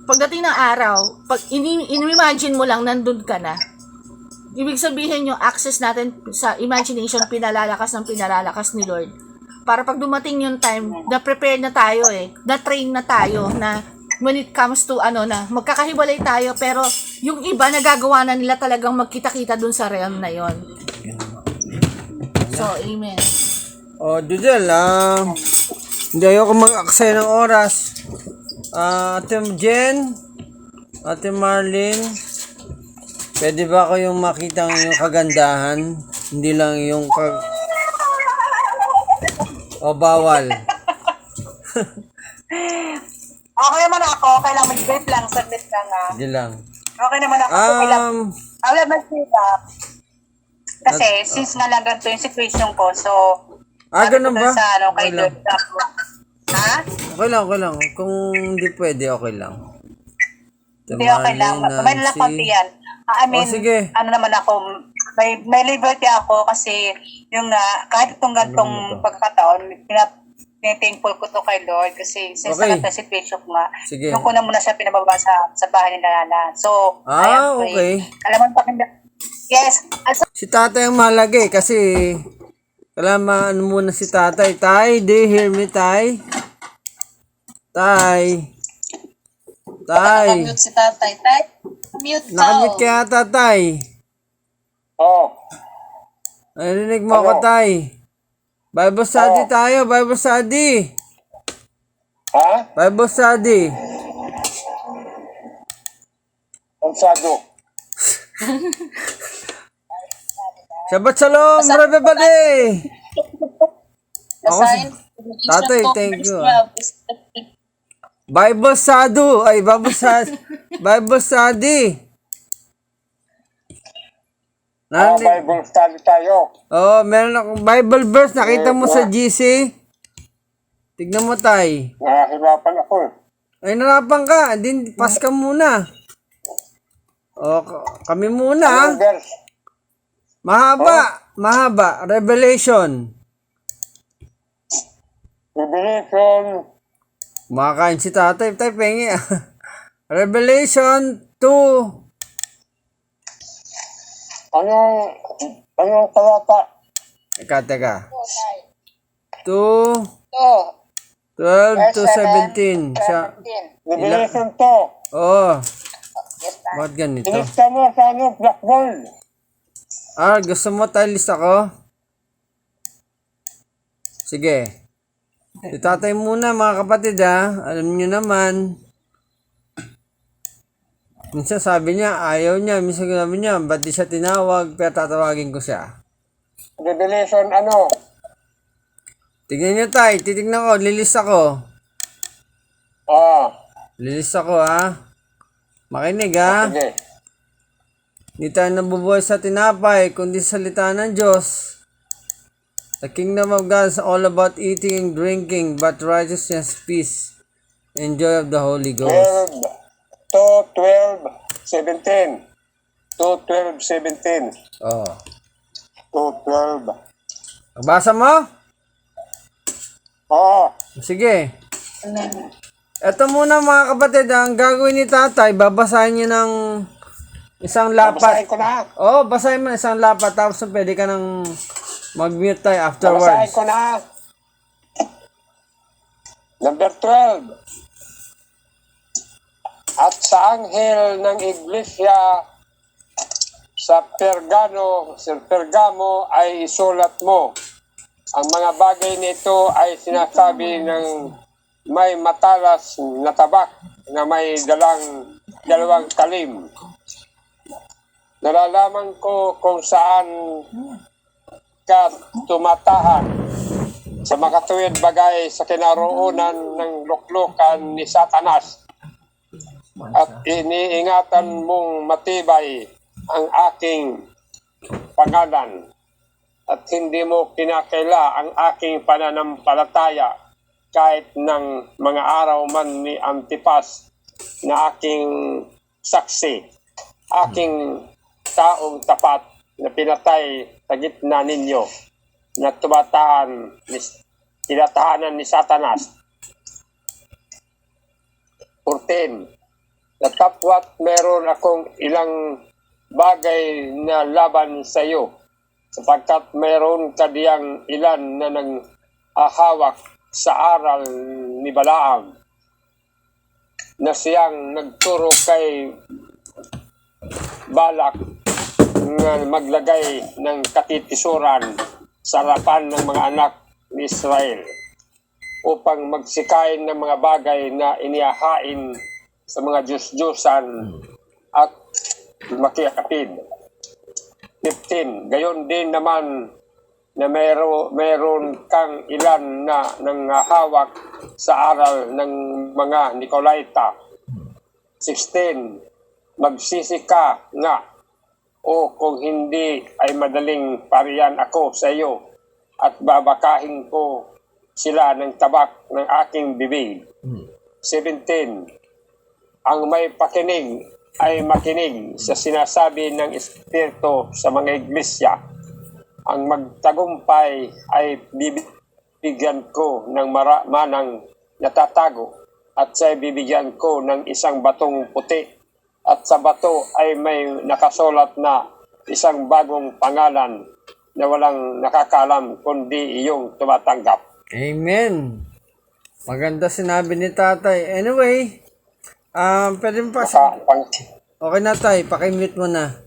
pagdating ng araw, pag in-imagine mo lang, nandun ka na. Ibig sabihin yung access natin sa imagination, pinalalakas ni Lord. Para pag dumating yung time, na-prepare na tayo na-train na tayo na when it comes to na magkakahiwalay tayo, pero yung iba nagagawa na nila talagang magkita-kita dun sa realm na yon. So, amen. Dudel, hindi ayoko mag-aksaya ng oras. Ate Jen, Ate Marlene, pwede ba kayong makita yung kagandahan? Hindi lang yung bawal. Okay naman ako. Okay lang. Mag-brief lang. Submit lang Hindi lang. Okay naman ako. Okay lang. I'll have my feedback. Kasi, since nga lang ganito yung situation ko, so, ganun ba? Sa, kay Okay lang. Ha? Okay lang. Kung hindi pwede, okay lang. Hindi, okay lang. May lang konti yan. I mean, sige. ano naman ako, may liberty ako kasi yung kahit itong gantong pagkataon, thankful ko to kay Lord kasi since na situation ko nga, sige. nung ko na muna siya pinababa sa bahay ni Lala. So, okay. Alam mo, yes. Si tatay ang mahalaga kasi kailangan muna si tatay. Tay, do you hear me, tay? Tay. Nakamute si tatay. Tay, mute daw. Nakamute kaya tatay. Narinig mo ako, tay. Bible study tayo, Bible study. Ha? Bible study. Ang sado. Shabbat shalom, everybody. Tatay, thank you. Bible study. Bible study. Bible study tayo. Meron akong Bible verse. Nakita mo sa GC? Tignan mo, tay. Nahihirapan ako. Ay, narapan ka. Pas ka muna. Kami muna. Anong verse? Mahaba. Revelation. Kumakain si tatay. Tay, pengi. Revelation 2. Anong talata? Teka. 2, 12 to 17. Revelation 2. Bakit ganito? Ilista mo sa blackboard. Gusto mo tayo lista ko? Sige. Si tatay muna, mga kapatid, alam niyo naman. Minsan sabi niya, ayaw niya. Minsan sabi niya, ba't di siya tinawag? Pero tatawagin ko siya. Revelation Tignan niyo, tay. Titignan ko. Lilista ko. Lilista ko, Makinig, Sige. Di tayo nabubuhay sa tinapay, kundi sa salita ng Diyos. The kingdom of God is all about eating and drinking, but righteousness, peace, and joy of the Holy Ghost. 2:12-17. 2:12-17. 2:12. Magbasa mo? Sige. Amen. Ito muna, mga kapatid, ang gagawin ni tatay, babasahin niya ng isang lapat. Babasahin ko na. Basahin mo isang lapat, tapos pwede ka nang mag-mute tayo afterwards. Babasahin ko na. Number 12. At sa anghel ng iglesia sa Pergamo ay isulat mo. Ang mga bagay nito ay sinasabi ng may matalas na tabak na may dalawang talim. Nalalaman ko kung saan ka tumatahan sa makatuwid bagay sa kinaroonan ng luklukan ni Satanas at iniingatan mong matibay ang aking pangalan at hindi mo kinakaila ang aking pananampalataya kahit ng mga araw man ni Antipas na aking saksi, aking taong tapat na pinatay sa gitna ninyo na tinatahanan ni Satanas. 14. Natapwat meron akong ilang bagay na laban sa iyo, sapagkat meron kadiyang ilan na nang ahawak sa aral ni Balaam, na siyang nagturo kay Balak na maglagay ng katitisuran sa harapan ng mga anak ni Israel upang magsikain ng mga bagay na inihahain sa mga Diyos-Diyosan at makikapid. 15. Gayon din naman na meron kang ilan na nanghahawak sa aral ng mga Nicolaita. 16. Magsisi ka nga, o kung hindi ay madaling pariyan ako sa iyo at babakahin ko sila ng tabak ng aking bibig. 17. Ang may pakinig ay makinig sa sinasabi ng Espiritu sa mga iglesia. Ang magtagumpay ay bibigyan ko ng manang natatago at sa bibigyan ko ng isang batong puti at sa bato ay may nakasulat na isang bagong pangalan na walang nakakalam kundi iyong tumatanggap. Amen. Maganda sinabi ni tatay. Anyway, pwede mo pa okay na tay, pakimute mo na.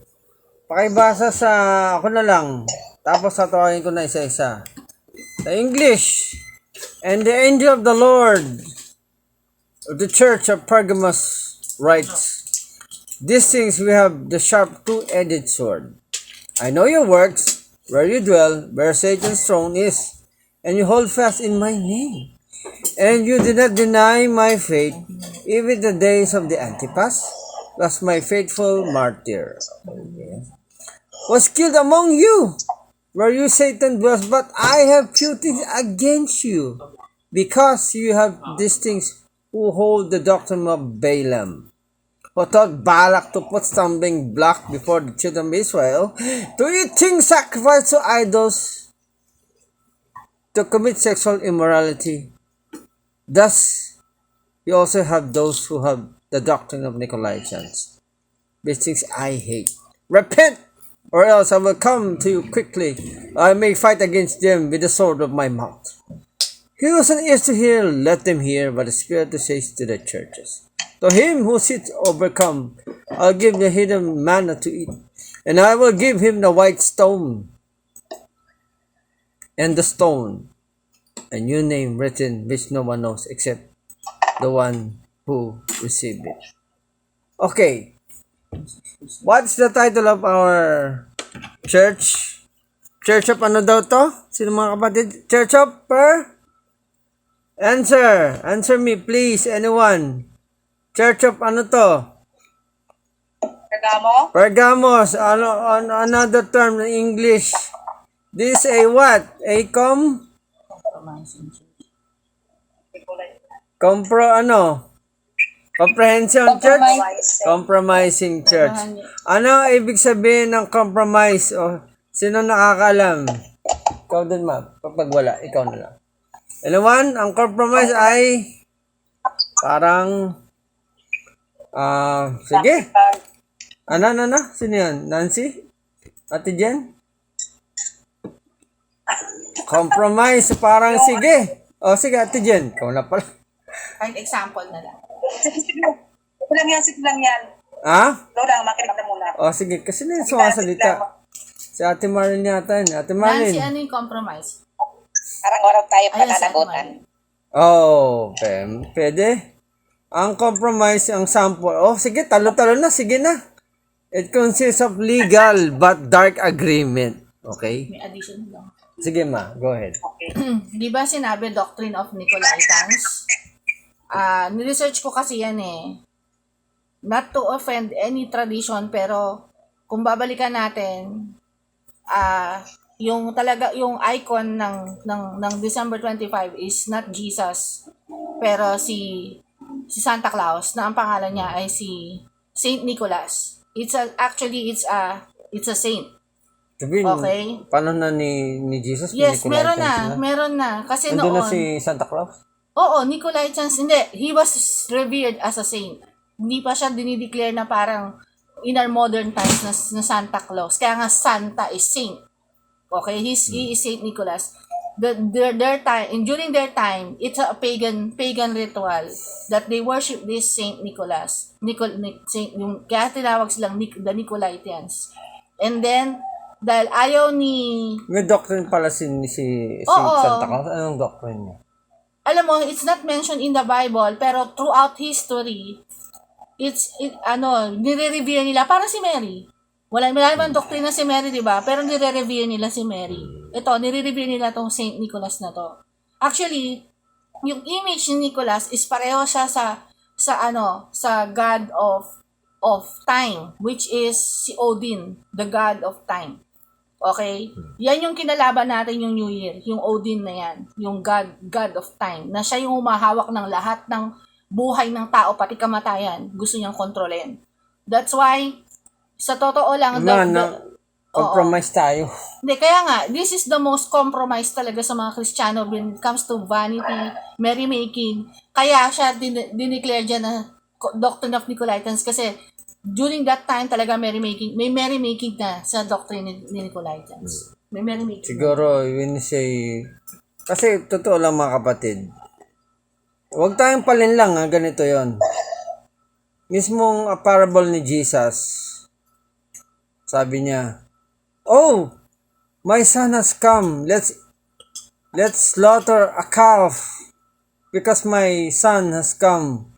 Pakibasa sa ako na lang. Tapos tatawagin ko na isa-isa. The English. And the angel of the Lord of the church of Pergamos writes, these things we have the sharp two-edged sword. I know your works, where you dwell, where Satan's throne is, and you hold fast in my name. And you did not deny my faith, even the days of the Antipas, was my faithful martyr. Was killed among you, where you Satan dwells, but I have few things against you, because you have these things who hold the doctrine of Balaam, who taught Balak to put stumbling block before the children of Israel, to eat things sacrificed to idols, to commit sexual immorality. Thus, you also have those who have the doctrine of Nicolaitans. These things I hate. Repent, or else I will come to you quickly. I may fight against them with the sword of my mouth. He who has an ears to hear, let them hear what the Spirit says to the churches. To him who sits overcome, I'll give the hidden manna to eat, and I will give him the white stone, and the stone, a new name written which no one knows except the one who received it. Okay, what's the title of our church? Church of ano daw to? Sino mga kapatid? Church of Answer me please, anyone. Church of ano to? Pergamo? Pergamos. Another term in English. This a what? A comprehension church? Compromising church. Ano ibig sabihin ng compromise? O, sino nakakaalam? Ikaw din, ma. Kapag wala, ikaw na lang. Anyone? Ang compromise ay parang sige. Ano? Sino yan? Nancy? Ate Jen? Compromise, parang sige. O, sige, Ate Jen. Ikaw na pala. Kahit example na lang. Sige lang yan. Ha? Ikaw lang, makinig na muna. O, sige. Kasi na yung sumasalita. Si Ate Marlene yata yun. Ate Nancy, Marlene. ano yung compromise? Parang oraw tayo Ayan, pananagutan. Oh, pwede. Ang compromise, ang sample. Oh, sige, talo-talo na. Sige na. It consists of legal but dark agreement. Okay? May addition lang. Sige, ma. Go ahead. Di ba sinabi Doctrine of Nicolaitans? Niresearch ko kasi yan eh. Not to offend any tradition, pero kung babalikan natin, yung icon ng December 25 is not Jesus, pero si Santa Claus, na ang pangalan niya ay si Saint Nicholas. It's a saint. Sabihin, Okay. paano na ni Jesus? Yes, Nicolaitans meron na. Kasi Nandun noon, na si Santa Claus? oo, Nicolaitans, hindi. He was revered as a saint. Hindi pa siya dinideclare na parang in our modern times na Santa Claus. Kaya nga Santa is saint. Okay, he is Saint Nicholas. Their time, and during their time, it's a pagan ritual that they worship this Saint Nicholas. Kaya tinawag silang the Nicolaitans. And then, dahil ayaw ni... May doctrine pala si Oo. Santa Claus. Anong doctrine niya? Alam mo, it's not mentioned in the Bible, pero throughout history, nire-revere nila, parang si Mary. Wala naman doktrina si Mary, di ba? Pero nire-revere nila si Mary. Ito, nire-revere nila tong Saint Nicholas na to. Actually, yung image ni Nicholas is pareho siya sa God of time, which is si Odin, the God of time. Okay? Yan yung kinalaban natin yung New Year, yung Odin na yan, yung God of time, na siya yung humahawak ng lahat ng buhay ng tao, pati kamatayan, gusto niyang kontrolin. That's why, sa totoo lang, compromise tayo. Hindi, kaya nga, this is the most compromised talaga sa mga Kristiyano when it comes to vanity, merrymaking. Kaya siya dineclare dyan na doctrine of Nicolaitans kasi during that time talaga may merrymaking na sa doctrine ni Nicolaitans. May merrymaking. Siguro, when you say, kasi totoo lang mga kapatid, huwag tayong palinlang ganito yon. Mismong parable ni Jesus, sabi niya, "Oh, my son has come. Let's slaughter a calf because my son has come.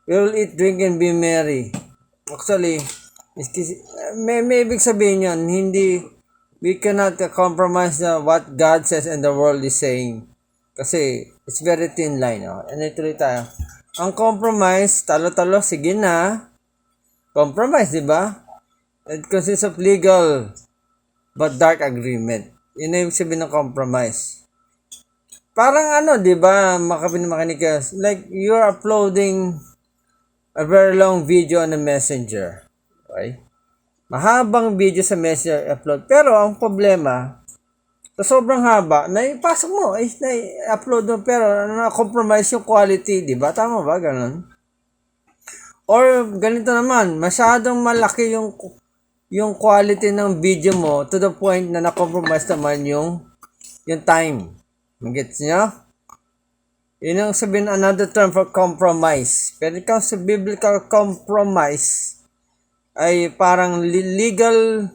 We will eat, drink, and be merry." Actually, may ibig sabihin yun, we cannot compromise what God says and the world is saying. Kasi, it's very thin line. And ituloy tayo. Ang compromise, talo-talo, sige na. Compromise, di ba? It consists of legal but dark agreement. Yun na yung sabihin ng compromise. Parang di ba, makinig ka, like you're uploading a very long video on the messenger. Okay? Mahabang video sa messenger upload. Pero ang problema, sa sobrang haba, naipasok mo, na-upload mo, pero na-compromise yung quality, di ba? Tama ba? Ganon. Or ganito naman, masyadong malaki yung quality ng video mo to the point na na-compromise naman yung time. Magets nyo? Yun ang sabihin, another term for compromise. Pero ikaw sa biblical compromise ay parang legal,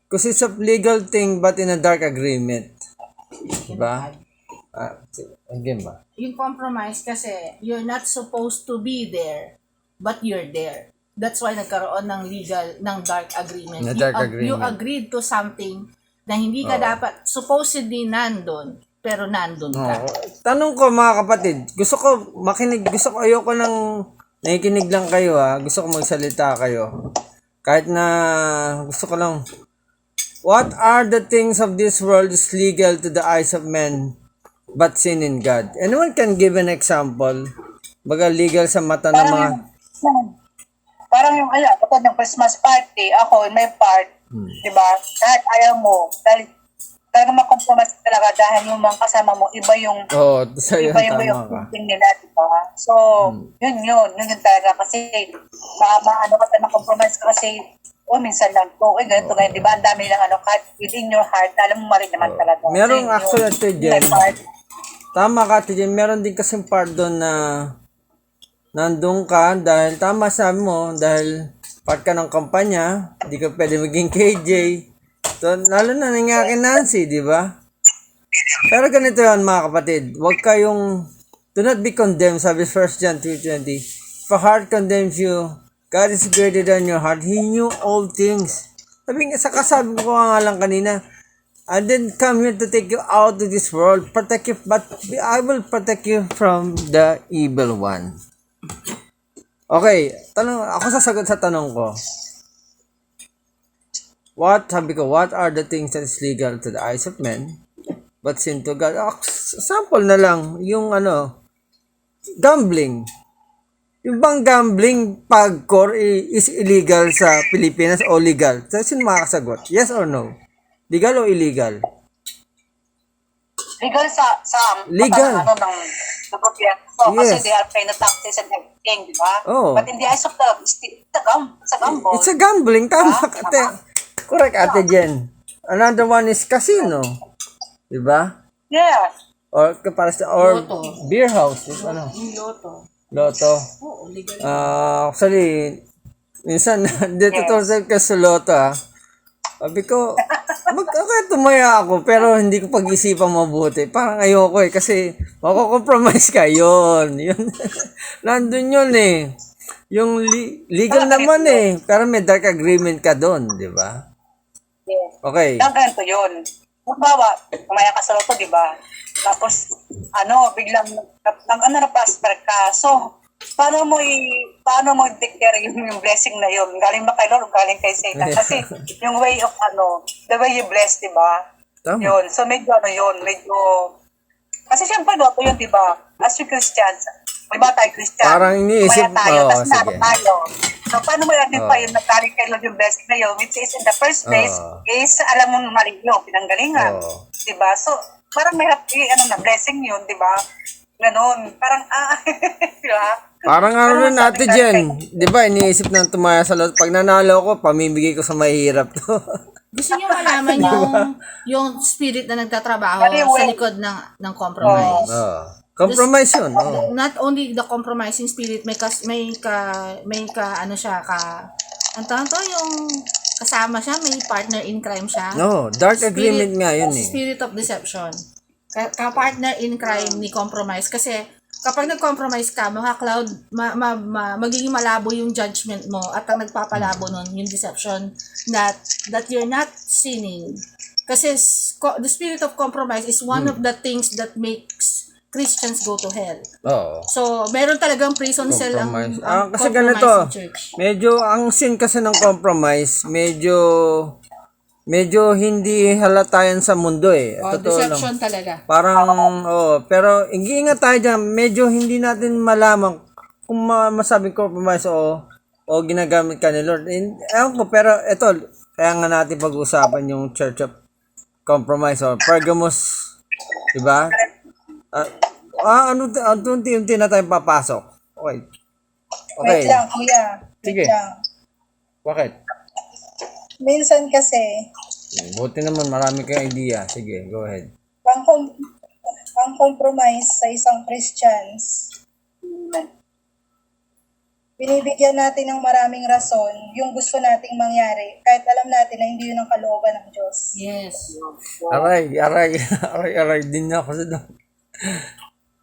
consists of legal thing but in a dark agreement. Diba? Again ba? Yung compromise kasi, you're not supposed to be there, but you're there. That's why nagkaroon ng dark agreement. You agreed to something na hindi ka dapat supposedly nandun, pero nandun ka. Tanong ko mga kapatid, ayoko nang nakikinig lang kayo gusto ko magsalita kayo. Kahit na gusto ko lang, what are the things of this world is legal to the eyes of men, but sin in God? Anyone can give an example? Baga legal sa mata ng mga... Parang yung, kapag ng Christmas party, ako, may part, di ba? Kahit ayaw mo, talaga makompromise talaga dahil yung mga kasama mo, iba yung tama ka. Nila, di ba? So, yun talaga. Kasi, maano ka tayo makompromise ka kasi, minsan lang to, ganito, di ba? Ang dami lang, kahit within your heart, alam mo marin naman talaga. Merong actually ito, Jen. Tama ka, Jen. Meron din kasing part doon na nandun ka dahil tama sabi mo, dahil part ka ng kampanya, hindi ka pwede maging KJ. So, lalo na nangyari Nancy, di ba? Pero ganito yan mga kapatid, huwag kayong, do not be condemned, sabi 1 John 3:20. If a heart condemns you, God is greater than your heart. He knew all things. Sabi ko nga lang kanina, I didn't come here to take you out of this world, protect you, but I will protect you from the evil one. Okay, ako sasagot sa tanong ko. What are the things that is legal to the eyes of men, but sin to God? Sample na lang, yung gambling. Yung bang gambling pagkor is illegal sa Pilipinas o legal? Sino makakasagot? Yes or no? Legal o illegal? Legal sa Legal. ano ng gobyerno. Kasi Yes. they are paying the taxes and everything, di ba? Oh. But in the eyes of the state, it's a gamble. It's a gambling. Tama, Ah, ate. Correct, ate Jen. Another one is casino. Diba? Yeah. Or or Lotto. beer house. Ano? Yung loto. Loto. Oo, legal. Actually, minsan, dito to ka sa loto, Sabi ko, kaya tumaya ako, pero hindi ko pag-isipan mabuti. Parang ayoko kasi mako-compromise ka. Yun. Nandun yun eh. Yung legal naman eh. Pero may dark agreement ka doon, di ba? Yeah. Okay. Ganito yun. Halimbawa, kumaya ka sa loto, di ba? Tapos, biglang, na-prosper ka. So, paano mo i-declare yung blessing na yun? Galing ba kay Lord o galing kay Satan? Kasi, yung way of, the way you bless, di ba? Tama. Yun. So, medyo, kasi syempre, loto yun, di ba? As you Christians, di ba tayo Christian? Parang iniisip, kumaya tayo, tapos sige. nato tayo. So, paano mo i-identify yung nagaling kay Lord yung blessing na yun? Which is, in the first place, is, alam mo mali yun, pinanggalingan. Di ba? So, parang may blessing yun, di ba? Ganon. Parang, di ba? Parang Pero rin sabi ate ka- Jen. Di ba, iniisip ng tumaya sa loto. Pag nanalo ko, pamimigay ko sa mahirap to. Gusto niyo malaman yung spirit na nagtatrabaho Anyway. sa likod ng compromise. Compromise yun. Oh. Not only the compromising spirit, may ano siya ang tawag to, yung kasama siya, may partner in crime siya. No, dark agreement nga yun eh. Spirit of deception. Ka-partner in crime ni compromise. Kasi kapag nag-compromise ka, mga cloud, magiging malabo yung judgment mo at ang nagpapalabo nun, yung deception that you're not sinning. Kasi the spirit of compromise is one of the things that makes Christians go to hell. Oo. So, meron talagang prison cell ang Compromise. Kasi compromising ganito, church. medyo, ang sin kasi ng compromise, medyo hindi halata yan sa mundo eh. Totoo lang. Deception talaga. Parang, pero ingat tayo dyan, medyo hindi natin malaman kung masabing compromise o ginagamit ka ni Lord. Ewan ko, pero ito, kaya nga natin pag-usapan yung Church of Compromise o Pergamos, diba? Unti-unti na tayong papasok. Okay. Wait lang, kuya. Sige. Wait lang. Bakit? Minsan kasi, Buti naman, marami kang idea. Sige, go ahead. ang compromise sa isang Christians, binibigyan natin ng maraming rason yung gusto nating mangyari kahit alam natin na hindi yun ang kalooban ng Diyos. Yes. Aray din ako sa doon.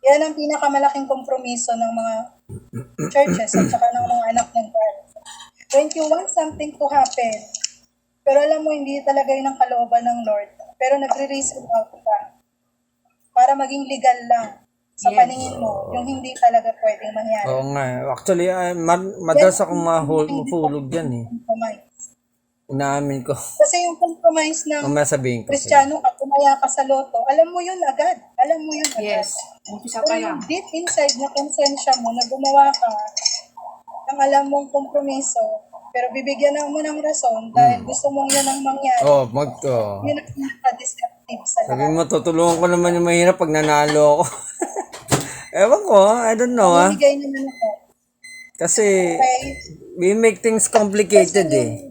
Yan ang pinakamalaking kompromiso ng mga churches at saka ng mga anak ng God. When you want something to happen, pero alam mo hindi talaga yun ang kalooban ng Lord, pero nagre-reason out ka para maging legal lang sa paningin mo, yung hindi talaga pwedeng mangyari. Oo nga. Actually, madalas akong mahulog dyan eh. Compromise. Inaamin ko. Kasi yung compromise ng Mamaya sabihin ko. Kristiyano ka, tumaya ka sa loto, alam mo yun agad. Alam mo yun agad. Yes. Umpisa Pero pa lang. yung deep inside na konsensya mo na gumawa ka ng alam mong kompromiso, pero bibigyan mo ng rason dahil gusto mong yan ang mangyari. Yun ang pinaka-deceptive sa Sabi lahat. mo, tutulungan ko naman yung mahirap pag nanalo ako. Ewan ko, I don't know Bibigay naman ako. Kasi, Okay? we make things complicated eh.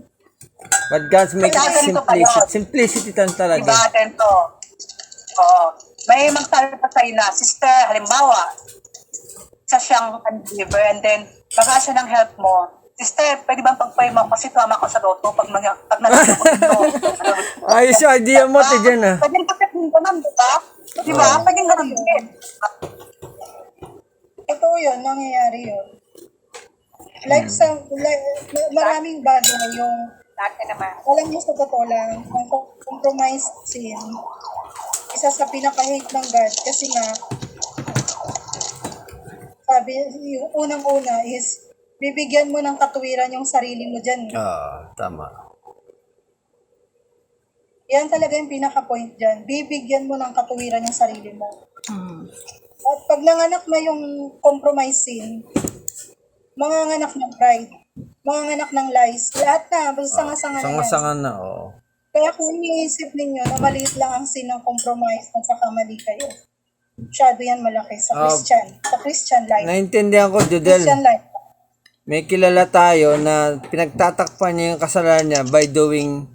But God makes it simplicity lang talaga. Diba natin to? Oo. May magsabi pa sa'yo na, sister, halimbawa, isa siyang unbeliever and then, baka siya ng help mo. Sister, pwede bang pag-pray mo kasi tuwama ko sa loto pag nanalo ko dito? Ayos yung idea mo, Tijan ah. Pwede pag-pray mo naman, diba? Diba? Pwede nga rin din. Ito yun, nangyayari yun. Like maraming bagay yung Dati naman. alam niyo sa totoo lang, ang compromise sin, isa sa pinaka-hate ng God kasi nga, sabi, yung unang-una is, bibigyan mo ng katuwiran yung sarili mo dyan. Tama. Yan talaga yung pinaka-point dyan. Bibigyan mo ng katuwiran yung sarili mo. At pag nanganak na yung compromise sin, manganganak ng pride, manganganak ng lies, lahat na, basta sanga-sanga na yan. Sanga-sanga na, oo. Kaya kung iniisip ninyo na maliit lang ang sin ng compromise at saka mali kayo, masyado yan malaki sa Christian life. Naintindihan ko, Judel. Christian life. May kilala tayo na pinagtatakpan niya yung kasalanan niya by doing,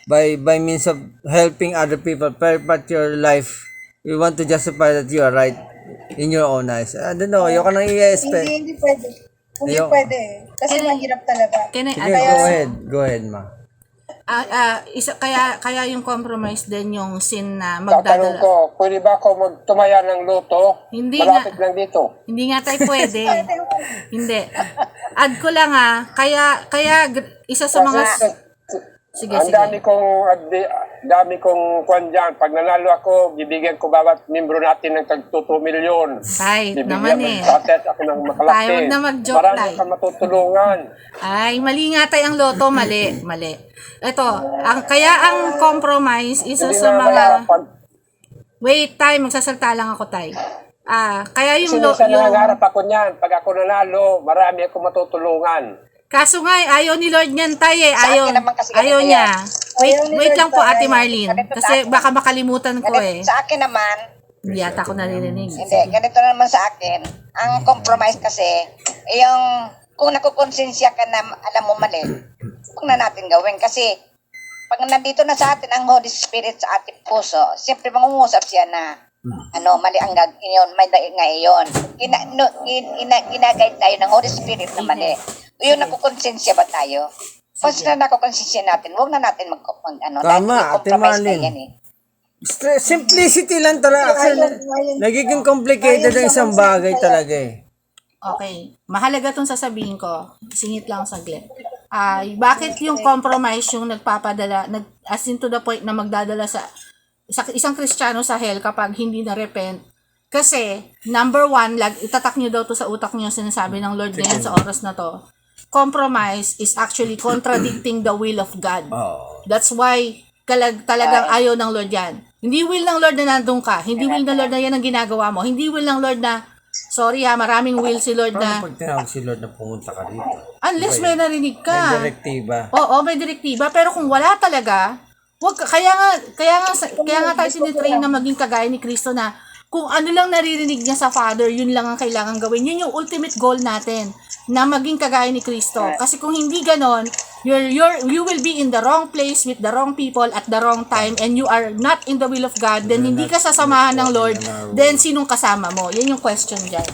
by means of helping other people. But your life, you want to justify that you are right in your own eyes. I don't know, ayoko nang i-expect. Hindi pwede. Hindi Ayoko. pwede. Kasi mahirap talaga. Can I Sige, go ahead, ma. kaya yung compromise din yung sin na Tatanong magdadala. ko, pwede ba ako magtumaya ng luto? Hindi Malapit lang dito. Hindi nga tayo pwede. Hindi. Add ko lang kaya isa sa mga sige. Ang dami kong kwan dyan. Pag nanalo ako, bibigyan ko bawat membro natin ng tag 2 milyon. Ay, naman eh. Patet ako ng makalaki. Tayo, wag na mag-joke, Marami tay. kang matutulungan. Ay, mali nga tayo ang loto, mali. Ito, kaya ang compromise isa Hindi sa na mga mahirapan. wait, tay, magsasalta lang ako, tay. Kaya yung Minsan nangangarap ako niyan. Pag ako nanalo, marami ako matutulungan. kaso nga ayaw ni Lord niyan, tay eh. Ayaw niya. Ayaw ni Wait Lord, lang po, tay. Ate Marlene. Kasi baka makalimutan ko eh. Sa akin naman, Hindi yata ako naririnig. hindi, ganito naman sa akin. Ang compromise kasi, yung kung nakukonsensya ka na alam mo mali, huwag na natin gawin. Kasi, pag nandito na sa atin ang Holy Spirit sa ating puso, siyempre mangungusap siya na, mali ang yun, may nga iyon. Ginagay tayo ng Holy Spirit na mali. Yung nakukonsensya ba tayo? Once na nakukonsensya natin, huwag na natin Tama, dahil may Ate compromise na Marlene. yan eh. Simplicity lang talaga. Nagiging complicated ang isang bagay talaga eh. Okay. Mahalaga tong sasabihin ko. Singit lang saglit. Bakit yung compromise yung nagpapadala, as in to the point na magdadala sa isang Kristiyano sa hell kapag hindi na-repent? Kasi, number one, itatak nyo daw to sa utak nyo, sinasabi ng Lord ngayon sa oras na to. Compromise is actually contradicting the will of God. That's why talagang ayaw ng Lord yan. Hindi will ng Lord na nandun ka. Hindi will ng Lord na yan ang ginagawa mo. Hindi will ng Lord na, sorry maraming will si Lord na, Pag tinawag si Lord na pumunta ka rito, unless may narinig may ka. direktiba. Oo, may direktiba. Pero kung wala talaga, kaya nga tayo tinitrain na maging kagaya ni Kristo na kung ano lang naririnig niya sa Father, yun lang ang kailangan gawin. Yun yung ultimate goal natin, na maging kagaya ni Kristo. Kasi kung hindi ganon, you will be in the wrong place with the wrong people at the wrong time and you are not in the will of God, then hindi ka sasamahan ng Lord, then sinong kasama mo? Yan yung question dyan.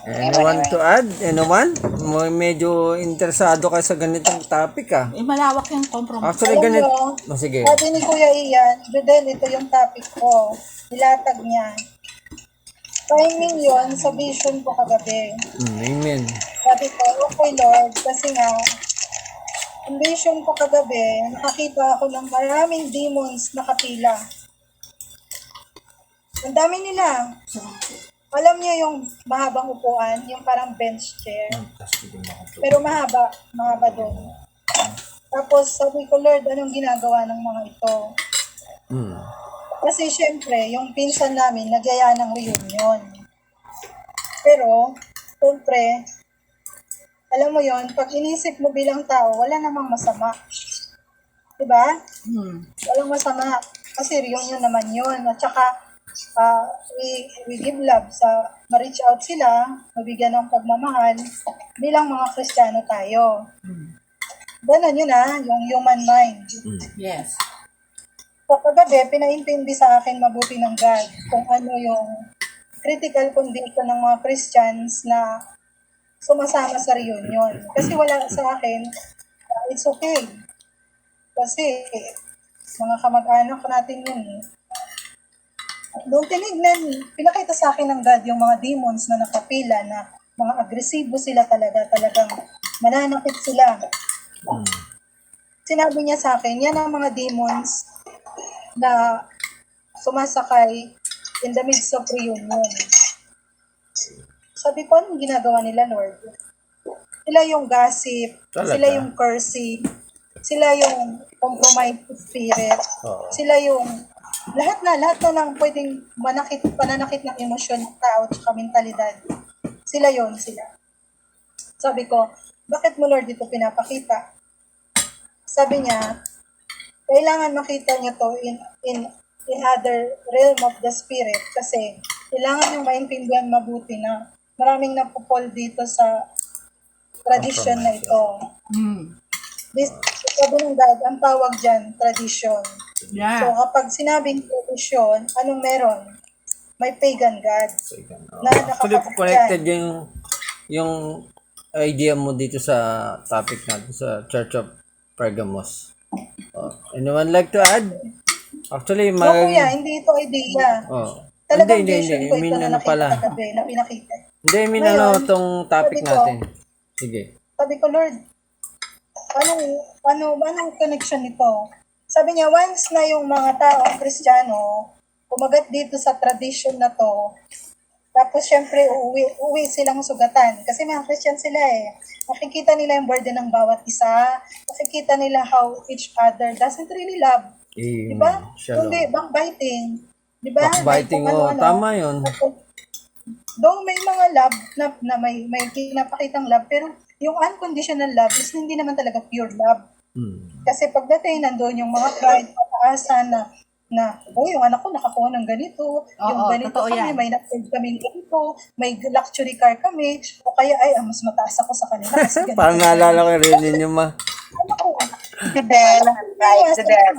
Anyone to add? Anyone? Medyo interesado kayo sa ganitong topic Malawak yung compromise. Actually, Alam ganito. mo, Sige. sabi ni Kuya Ian, Judel, ito yung topic ko. Nilatag niya. Timing yon sa vision ko kagabi. Amen. Sabi ko, okay Lord, kasi nga, ang vision ko kagabi, nakakita ako ng maraming demons na kapila. Ang dami nila. Alam niyo yung mahabang upuan, yung parang bench chair. Pero mahaba doon. Tapos sabi ko, Lord, anong ginagawa ng mga ito? Kasi syempre, yung pinsan namin, nagyaya ng reunion. Pero, syempre, alam mo yon, pag inisip mo bilang tao, wala namang masama. Diba? Walang masama. Kasi reunion naman yun. At saka, we give love sa ma-reach out sila, mabigyan ng pagmamahal bilang mga Kristiyano tayo. Ganon yun yung human mind. Yes. So kagabi, pinaintindi sa akin mabuti ng God kung ano yung critical condition ng mga Christians na sumasama sa reunion. Kasi wala sa akin, it's okay. Kasi mga kamag-anak natin yun Doon tinignan, pinakita sa akin ng God yung mga demons na nakapila na mga agresibo sila talagang mananakit sila. Sinabi niya sa akin, yan ang mga demons na sumasakay in the midst of reunion. Sabi ko, anong ginagawa nila, Lord? Sila yung gossip, sila yung cursing, sila yung compromised spirit, sila yung lahat na ng pwedeng pananakit ng emosyon ng tao at mentalidad. Sila. Sabi ko, bakit mo Lord ito pinapakita? Sabi niya, kailangan makita nyo to in other realm of the spirit kasi kailangan yung maintindihan mabuti na maraming napupol dito sa tradition na ito. This, sabi ng God, ang tawag dyan, tradition. So Yeah. kapag sinabing tradition, anong meron? May pagan God. Na Actually, nakakapit connected dyan. yung idea mo dito sa topic natin sa Church of Pergamos. Anyone like to add? Actually, No, kuya, hindi ito idea. Talagang hindi. vision ko I mean, ito na ano nakita pala. kagabi, na pinakita. Hindi, I mean, Ngayon, tong topic sabi ko, natin. Sige. Sabi ko, Lord, anong connection nito? Sabi niya, once na yung mga taong Kristiyano, kumagat dito sa tradition na to, tapos syempre uuwi silang sugatan. Kasi mga Christian sila eh. Makikita nila yung burden ng bawat isa. Makikita nila how each other doesn't really love. Amen. Diba? Shalom. Kundi backbiting. Diba? Backbiting, May kung tama yun. Though may mga love na may pinapakitang love, pero yung unconditional love is hindi naman talaga pure love. Kasi pagdating nandoon yung mga pride, pataasa na yung anak ko nakakuha ng ganito, yung ganito totoo kami, yan. may na-save kami ganito, may luxury car kami, o kaya ay, mas mataas ako sa kanila kasi ganito. Parang naalala ko rin ninyo, ma. Ano ko? Fidel, right, Fidel.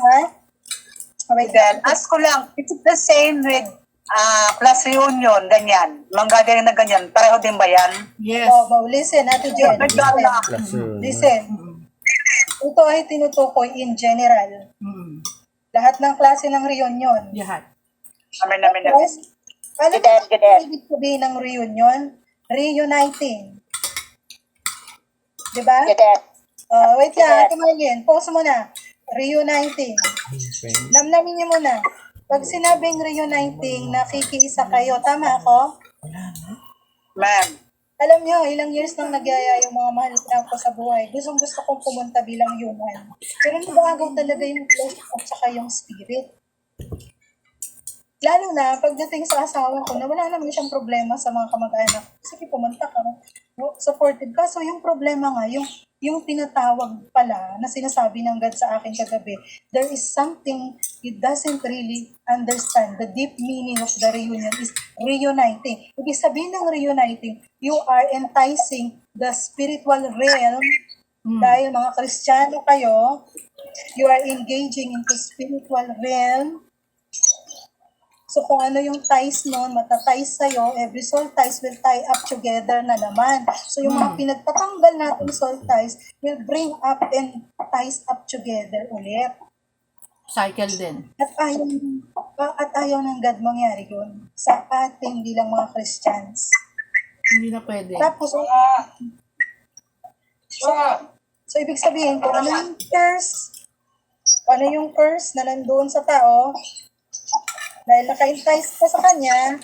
Wait, Fidel, ask ko lang, it's the same with class reunion, ganyan. Mga gathering na ganyan, pareho din ba yan? Yes. listen, Ate Jen, listen. Ito ay tinutukoy in general. Lahat ng klase ng reunion. Lahat. Amen. Yes. Alam mo, Fidel. ibig sabihin ng reunion? Reuniting. Diba? Fidel. Wait lang, Ate Marlene. Pause mo na. Reuniting. Namnamin niyo muna. Pag sinabing reuniting, nakikiisa kayo. Tama ako? Ma'am. Alam niyo, ilang years nang nagyaya yung mga mahal ko sa buhay. Gusto kong pumunta bilang human. Pero nabagaw talaga yung flesh at saka yung spirit. Lalo na, pagdating sa asawa ko, na wala naman siyang problema sa mga kamag-anak. Sige, pumunta ka. Supported ka. So, yung problema nga, yung tinatawag pala na sinasabi ng God sa akin kagabi, there is something he doesn't really understand. The deep meaning of the reunion is reuniting. Ibig sabihin ng reuniting, you are enticing the spiritual realm dahil mga Kristiyano kayo, you are engaging into spiritual realm. So kung ano yung ties nun, mataties sa'yo, every soul ties will tie up together na naman. So yung mga pinagtatanggal natin soul ties will bring up and ties up together ulit. Cycle din. At ayaw ng God mangyari yun sa ating bilang mga Christians. Hindi na pwede. Tapos, so ibig sabihin, kung ano yung curse na nandoon sa tao, dahil naka-entice ka sa kanya,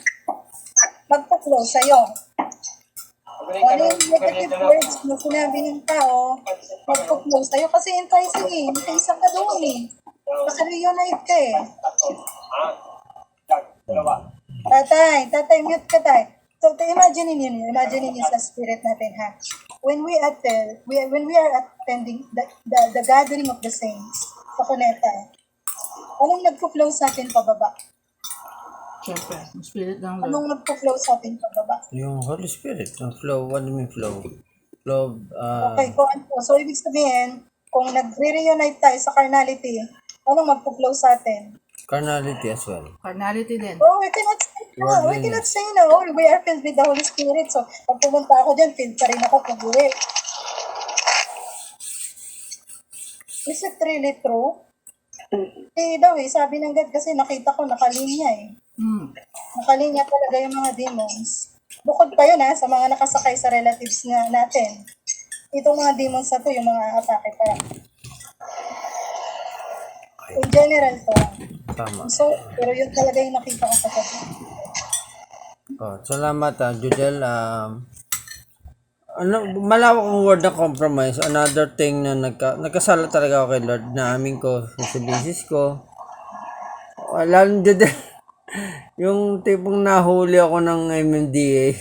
magpa-close sa'yo. Kung ano yung negative words na sinabi ng tao, magpa-close sa'yo. Kasi enticing eh, nakaisa ka doon eh. Naka-reunite ka eh. Tatay, mute ka tayo. So, imagine niyo sa spirit natin ha. When we are attending the gathering of the saints sa Cuneta, anong nagpo-flow sa atin pababa? Siyempre, ang spirit ng Lord. Anong nagpo-flow sa atin pababa? Yung Holy Spirit, yung flow. What do you mean flow? Flow, Okay, kung ano. So, ibig sabihin, kung nagre-reunite tayo sa carnality, anong magpo-flow sa atin? carnality as well. Carnality din. Oh, we cannot say na, we are filled with the Holy Spirit. So, pag pumunta ako dyan, filled pa rin ako pag-uwi. Is it really true? Daw sabi ng God kasi nakita ko nakalinya eh. Nakalinya talaga yung mga demons. Bukod pa yun sa mga nakasakay sa relatives natin. Itong mga demons na to, yung mga atake pa. In general to. Tama. So, pero yun talaga yung nakita ko sa God. Salamat, Judel. Malawak ang word na compromise. Another thing na nagkasala talaga ako kay Lord. Naamin ko sa business ko. Lalo Judel, yung tipong nahuli ako ng MMDA.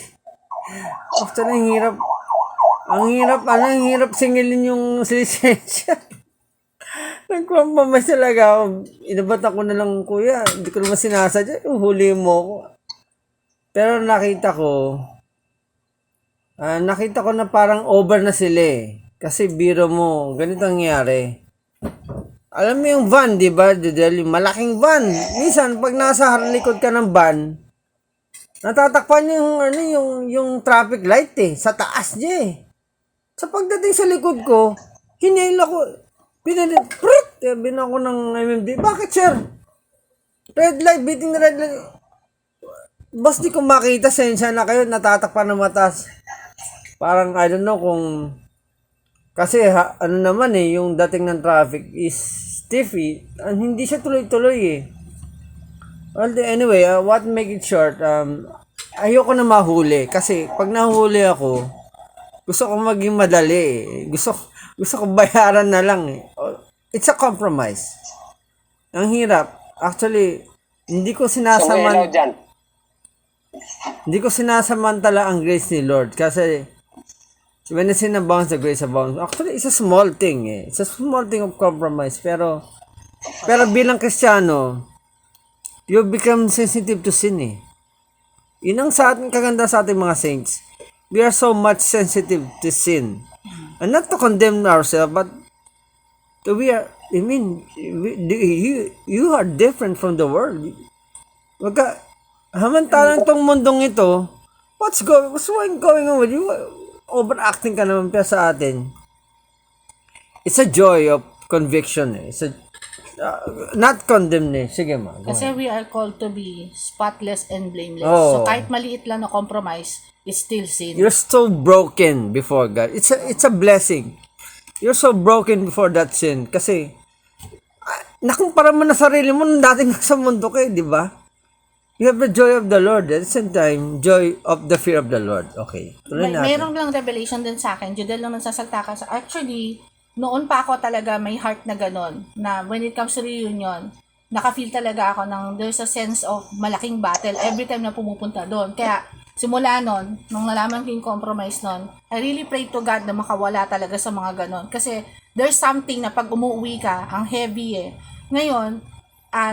After ang hirap singilin yung lisensya. Nag-compromise talaga ako. Inabat ako na lang, kuya. Hindi ko naman sinasadya. Huli mo ako. Pero nakita ko na parang over na sila eh. Kasi biro mo, ganito ang nangyari. Alam mo yung van, di ba, Judel? Yung malaking van. Minsan, pag nasa likod ka ng van, natatakpan yung traffic light eh. Sa taas niya eh. Sa pagdating sa likod ko, hinail ako. Sabi na ako ng MMD. Bakit, sir? Red light, beating the red light. Boss, di ko makita. Sensya na kayo. Natatakpan ng matas. Parang, I don't know kung... Kasi, ano naman eh, yung dating ng traffic is stiffy. Hindi siya tuloy-tuloy eh. Well, anyway, what make it short, ayoko na mahuli. Kasi, pag nahuli ako, gusto ko maging madali eh. Gusto ko bayaran na lang eh. It's a compromise. Ang hirap. Actually, hindi ko sinasamantala ang grace ni Lord. Kasi, when I say abounds, the grace abounds. Actually, it's a small thing eh. It's a small thing of compromise. Pero bilang Kristiyano, you become sensitive to sin eh. Yun ang kaganda sa ating mga saints. We are so much sensitive to sin. And not to condemn ourselves, but you are different from the world. Hamantalang tong mundong ito, what's going on with you? Overacting ka naman pa sa atin. It's a joy of conviction. It's not condemnation. Sige ma. Kasi we are called to be spotless and blameless. Oh. So kahit maliit lang na compromise, it's still sin. You're so broken before God. It's a blessing. You're so broken before that sin. Kasi, nakumpara mo na sarili mo nung dating sa mundo kayo, di ba? You have the joy of the Lord. At the same time, joy of the fear of the Lord. Okay. Mayroong lang revelation din sa akin. Judel lang nasasalta ka sa... Actually, noon pa ako talaga may heart na ganon. Na when it comes to reunion, naka-feel talaga ako ng there's a sense of malaking battle every time na pumupunta doon. Kaya, simula nun, nung nalaman ko yung compromise nun, I really pray to God na makawala talaga sa mga ganon. Kasi, there's something na pag umuwi ka, ang heavy eh. Ngayon,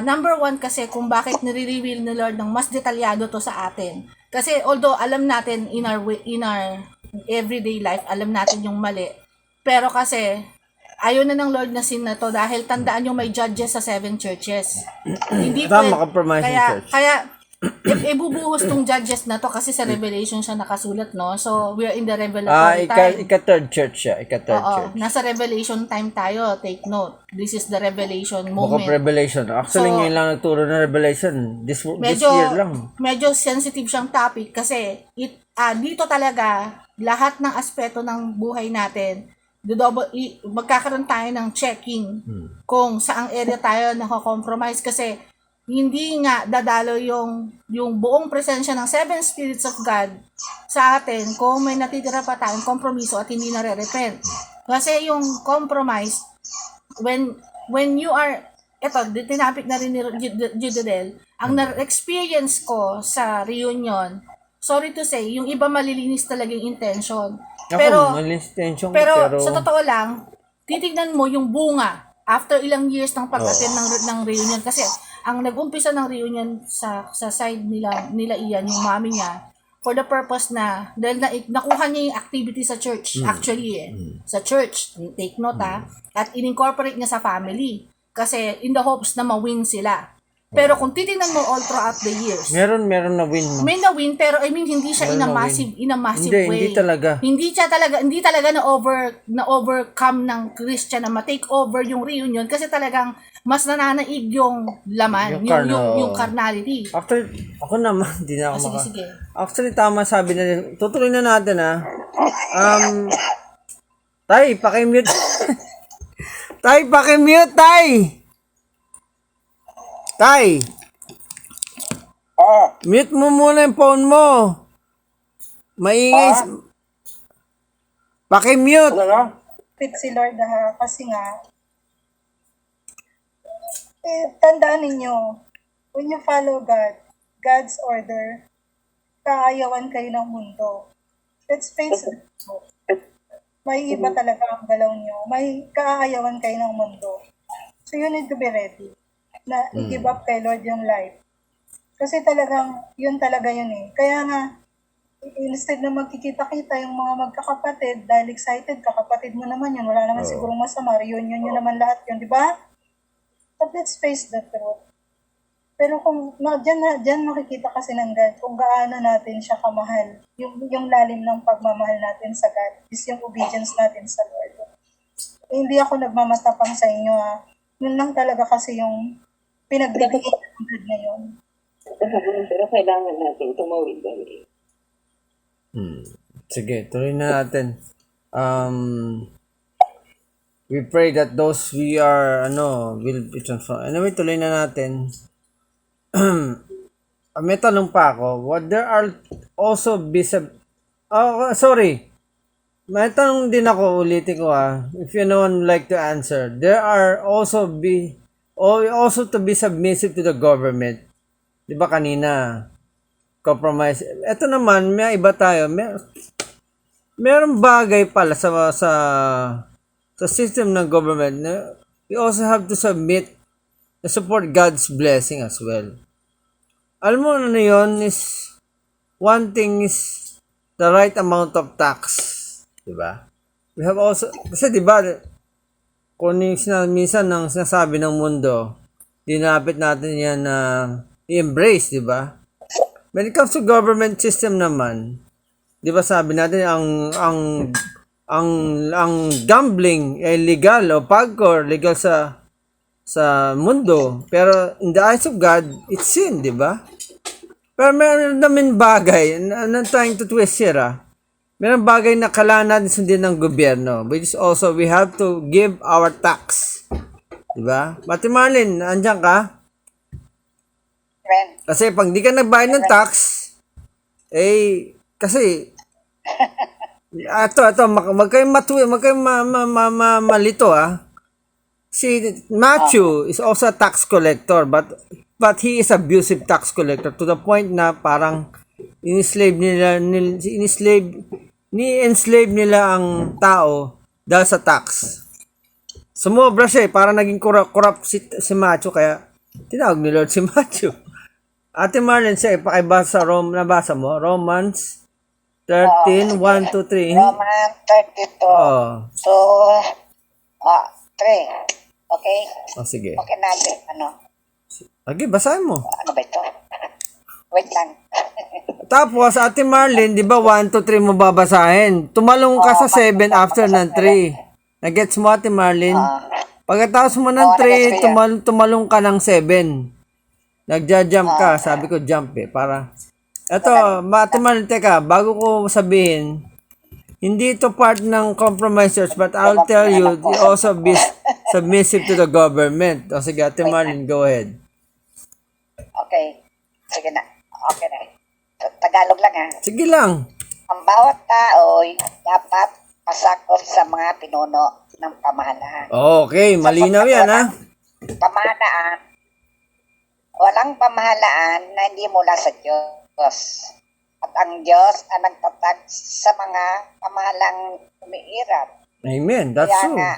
number one kasi kung bakit nire-reveal ni Lord ng mas detalyado to sa atin. Kasi although alam natin in our everyday life, alam natin yung mali. Pero kasi ayaw na ng Lord na sin na to dahil tandaan yung may judges sa 7 churches. Hindi compromise church. Kaya ibubuhos tong judges na to kasi sa Revelation siya nakasulat, no? So, we are in the revelatory time. Ika-third church siya. Oo, nasa Revelation time tayo. Take note. This is the Revelation moment. Book of Revelation. Actually, ngayon lang nagturo ng Revelation. This year lang. Medyo sensitive siyang topic kasi dito talaga, lahat ng aspeto ng buhay natin, magkakaroon tayo ng checking kung saang area tayo nakakompromise kasi hindi nga dadalo yung buong presensya ng 7 spirits of God sa atin kung may natitira pa tayong kompromiso at hindi nare-repent. Kasi yung compromise, when you are, tinapik na rin ni Judel, ang na-experience ko sa reunion, sorry to say, yung iba malilinis talaga yung intention. Pero sa totoo lang, titignan mo yung bunga after ilang years ng pag-attend ng reunion. Kasi ang nag-umpisa ng reunion sa side nila Ian, yung mami niya, for the purpose na, dahil nakuha niya yung activity sa church, sa church, take note at in-incorporate niya sa family. Kasi in the hopes na ma-win sila. Pero kung titingnan mo all throughout the years, meron na win. May na-win, pero I mean, hindi siya in a massive way. Hindi talaga na-overcome ng Christian na ma-take over yung reunion kasi talagang mas nananaig yung laman, yung carnality. Actually, ako naman, hindi na ako Sige. Actually, tama sabi na rin. Tutuloy na natin Tay, pakimute. Tay, pakimute, Tay! Tay! Mute mo muna yung phone mo. Maingay. Pakimute. Fit si Lord kasi nga, tandaan ninyo, when you follow God's order, kaayawan kayo ng mundo. Let's face it. May iba talaga ang galaw nyo. May kaayawan kayo ng mundo. So you need to be ready na i-give up kay Lord yung life. Kasi talagang, yun talaga yun eh. Kaya nga, instead na magkikita-kita yung mga magkakapatid, dahil excited, kakapatid mo naman yun, wala naman sigurong masama, reunion nyo naman lahat yun, di ba? But let's face the truth. Pero kung dyan makikita kasi ng God kung gaano natin siya kamahal. Yung lalim ng pagmamahal natin sa God is yung obedience natin sa Lord. Hindi ako nagmamatapang sa inyo ha. Yun lang talaga kasi yung pinagbibigay ng God na yun. Pero kailangan natin tumawid dali. Sige, tuloy na natin. We pray that those we are, will be transformed. Anyway, tuloy na natin. May tanong pa ako. What there are also sorry. May tanong din ako, ulitin ko if anyone like to answer. There are also to be submissive to the government. Di ba kanina? Compromise. Ito naman, may iba tayo. Meron bagay pala sa system ng government na we also have to submit and support God's blessing as well. Alam mo ano yun is one thing is the right amount of tax. Diba? We have also, kasi diba, kung minsan ng sinasabi ng mundo, dinapit natin yan na i-embrace, diba? When it comes to government system naman, diba sabi natin ang gambling ay legal o pagkor legal sa mundo, pero in the eyes of God, it's sin, diba? Pero meron namin bagay, I'm not trying to twist here meron bagay na kailangan natin sundin ng gobyerno, which is also we have to give our tax. Diba? Mati Marlin, andyan ka? Amen. Kasi pag di ka nagbayad ng tax, kasi, wag kayong malito Si Matthew is also a tax collector, but he is abusive tax collector to the point na parang ni-enslave nila ang tao dahil sa tax. Sumobra siya parang naging corrupt si Matthew, kaya tinawag ni Lord si Matthew. Ate Marlene, siya pakibasa nabasa mo? Romans 13, 1 to 3. Roman 32. So, 3. Okay? Sige. Okay natin. Okay, basahin mo. Ano ba ito? Wait lang. Tapos, Ate Marlene, di ba 1 to 3 mo babasahin? Tumalong ka sa 7 after ng 3. Nagets mo, Ate Marlene? Pagkatapos mo ng 3, tumalong ka ng 7. Nagja-jump ka. Sabi ko, jump para. Ito, Ate Marlene, teka, bago ko sabihin, hindi ito part ng compromisers, but I'll tell you, you also be submissive to the government. O sige, Ate Marlene, go ahead. Okay. Sige na. Okay na. Tagalog lang Sige lang. Ang bawat tao ay dapat pasakop sa mga pinuno ng pamahalaan. Okay, malinaw yan Pamahalaan. Walang pamahalaan na hindi mula sa Diyos. At ang Diyos ang nagtatag sa mga pamahalang umiirap. Amen, that's Kaya true. nga,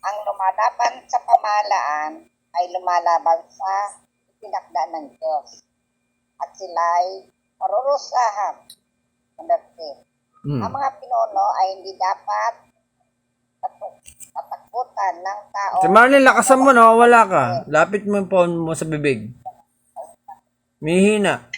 ang lumalaban sa pamahalaan ay lumalaban sa pinakda ng Diyos. At sila'y parurusahan. Ang mga pinuno ay hindi dapat katakutan ng tao. Si Marlene, lakasan mo, wala ka. Lapit mo yung phone mo sa bibig. Mihina.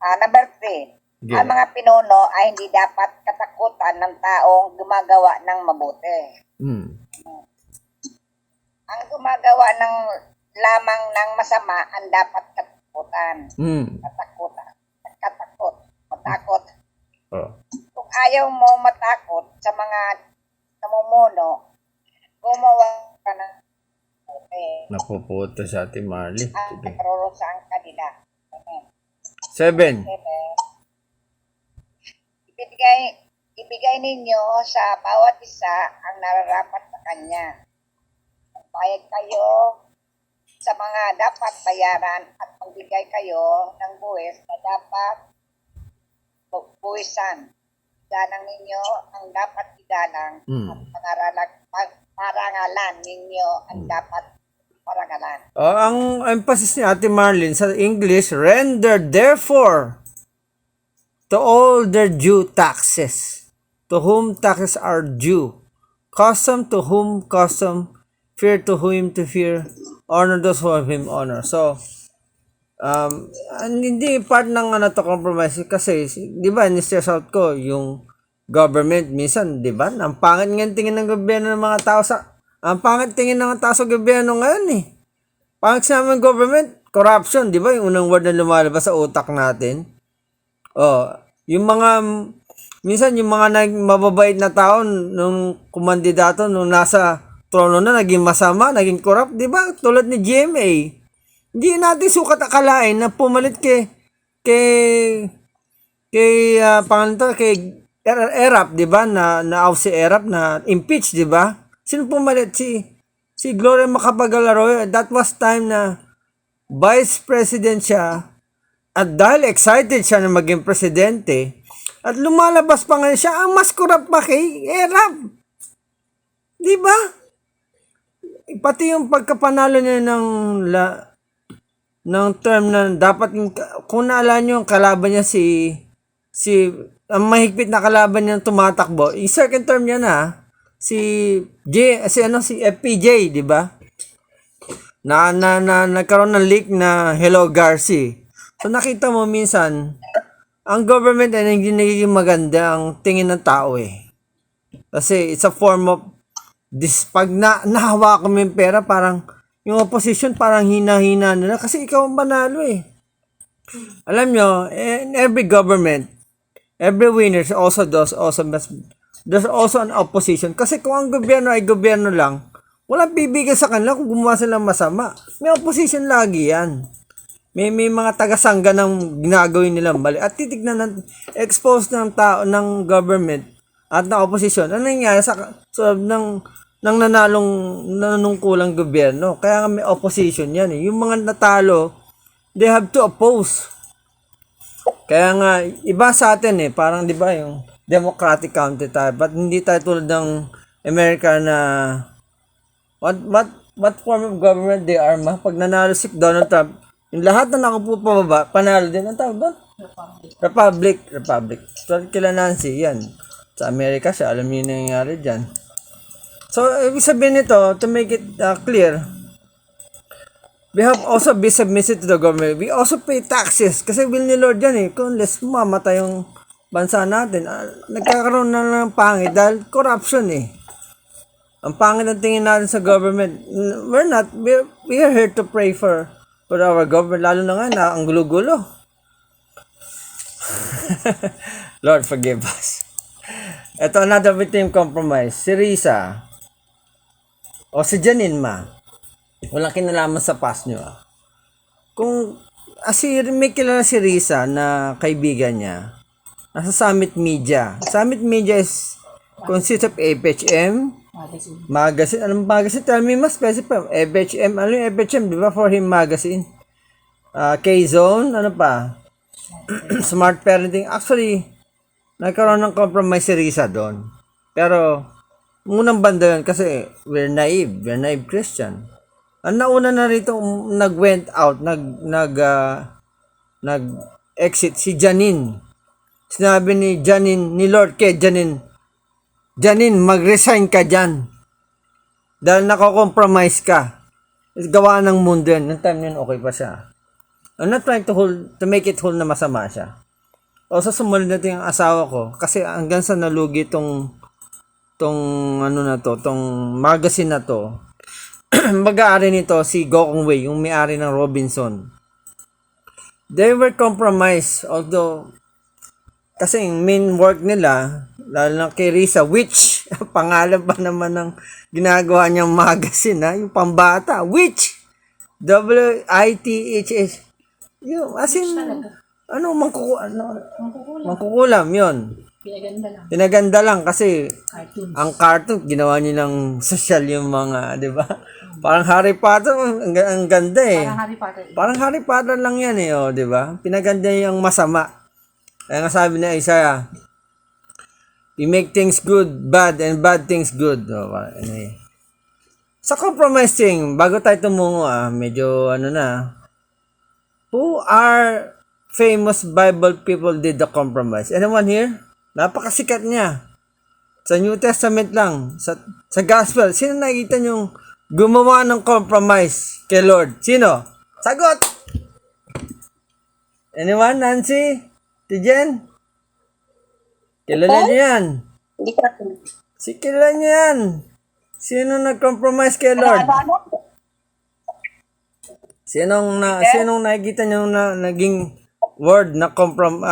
Number 3. Okay. Ang mga pinuno ay hindi dapat katakutan ng taong gumagawa ng mabuti. Ang gumagawa lamang ng masama ang dapat katakutan. Matakot. Kung ayaw mo matakot sa mga namumuno, gumawa ka ng mabuti. Napuputo sa Ate Marlene. Ang karurusahan kanila. Amen. 7. Ibigay ninyo sa bawat isa ang nararapat sa kanya. Bayad kayo sa mga dapat bayaran at magbigay kayo ng buwis na dapat buwisan. igalang ninyo ang dapat igalang at parangalan ninyo ang dapat parangalan. Ang emphasis ni Ate Marlene sa English, render therefore to all their due taxes, to whom taxes are due, custom to whom custom, fear to whom to fear, honor those who have him honor. So, hindi part ng to compromise kasi, di ba, ni-stress out ko yung government minsan, di ba? Ang pangit ng tingin ng gobyerno ng mga tao ang pangit tingin ng mga tao sa gobyerno ngayon eh. Pangit sa naman government, corruption, di ba? Yung unang word na lumalabas sa utak natin. Yung mga, minsan yung mga mababait na tao nung kumandidato, nung nasa trono na, naging masama, naging corrupt, di ba? Tulad ni GMA. Hindi natin sukat akalain na pumalit kay Erap, di ba? Na si Erap na impeach, di ba? Sino pumalit? Si Gloria Macapagal-Arroyo. That was time na vice president siya at dahil excited siya na maging presidente at lumalabas pa nga siya ang mas corrupt pa kay Erap. Di ba? Pati yung pagkapanalo niya ng term na dapat, kung naalala nyo yung kalaban niya ang mahigpit na kalaban niya tumatakbo, yung second term niya na, si FPJ, di ba? Nagkaroon ng leak na Hello Garcia. So nakita mo minsan, ang government ay hindi nagiging maganda ang tingin ng tao eh. Kasi it's a form of pag nahawakan mo yung pera, parang yung opposition parang hina-hina nila kasi ikaw ang panalo eh. Alam nyo, in every government, every winner there's also an opposition. Kasi kung ang gobyerno ay gobyerno lang, walang bibigyan sa kanila kung gumawa silang masama. May opposition lagi yan. May mga tagasangga ng ginagawin nilang mali. At titignan ng expose ng tao, ng government at ng opposition. Ano nangyari sa ng nanungkulang gobyerno. Kaya nga may opposition yan eh. Yung mga natalo, they have to oppose. Kaya nga, iba sa atin eh. Parang di ba yung democratic country tayo. But hindi tayo tulad ng Amerika na what form of government they are ma? Pag nanalo si Donald Trump, yung lahat na nakupo pababa, panalo din. Ang tawag doon? Republic. So, kila Nancy, yan. Sa Amerika siya, alam niyo yung nangyayari dyan. So, ibig sabihin nito, to make it clear, we have also be submissive to the government. We also pay taxes. Kasi will ni Lord yan eh. Kung less mamatay yung bansa natin, nagkakaroon na ng pangit dahil corruption eh. Ang pangit ang tingin natin sa government. We are here to pray for our government. Lalo na nga na ang gulo-gulo. Lord, forgive us. Ito, another victim compromise. Si Risa. O si Janine ma. Walang kinalaman sa past nyo. Kung may kilala si Risa na kaibigan niya, nasa Summit Media. Summit Media consists of FHM, magazine. Anong magazine? Tell me mas specific. FHM. Ano yung FHM? Di ba? For Him Magazine. K-Zone. Ano pa? Smart Parenting. Actually, nagkaroon ng compromise si Risa doon. Pero, unang banda yun kasi we're naive Christian. Ang nauna na rito nag-went out, nag-exit si Janine. Sinabi ni Lord kay Janine, mag-resign ka dyan. Dahil nako-compromise ka. Gawa ng mundo yan. Noong time yun, okay pa siya. I'm not trying to make it whole na masama siya. Also, sumunod natin ang asawa ko kasi hanggang sa nalugi tong magazine na to. Mag-aari nito si Gokong Wei, yung may-ari ng Robinson. They were compromised, although kasi yung main work nila, lalo na kay Risa, which pangalan pa naman ng ginagawa niyang magazine, ha? Yung pambata, which WITHS, yung as in mangkukulam yun. Pinaganda lang kasi ang cartoon ginawa niya ng social yung mga, di ba? Parang Harry Potter, ang ganda eh. Parang Harry Potter lang yan eh, oh, di ba? Pinaganda niya yung masama. Kaya nga sabi ni Isaiah, You make things good, bad, and bad things good. Anyway. Sa compromising, bago tayo tumungo, medyo na. Who are famous Bible people did the compromise? Anyone here? Napakasikat niya. Sa New Testament lang. Sa Gospel. Sino nakikita niyong gumawa ng compromise kay Lord? Sino? Sagot! Anyone? Nancy? Tijen? Kilala niyo yan. Hindi ko Kilala niyo yan. Sino nag-compromise kay Lord? Sinong nakikita niyo na naging word na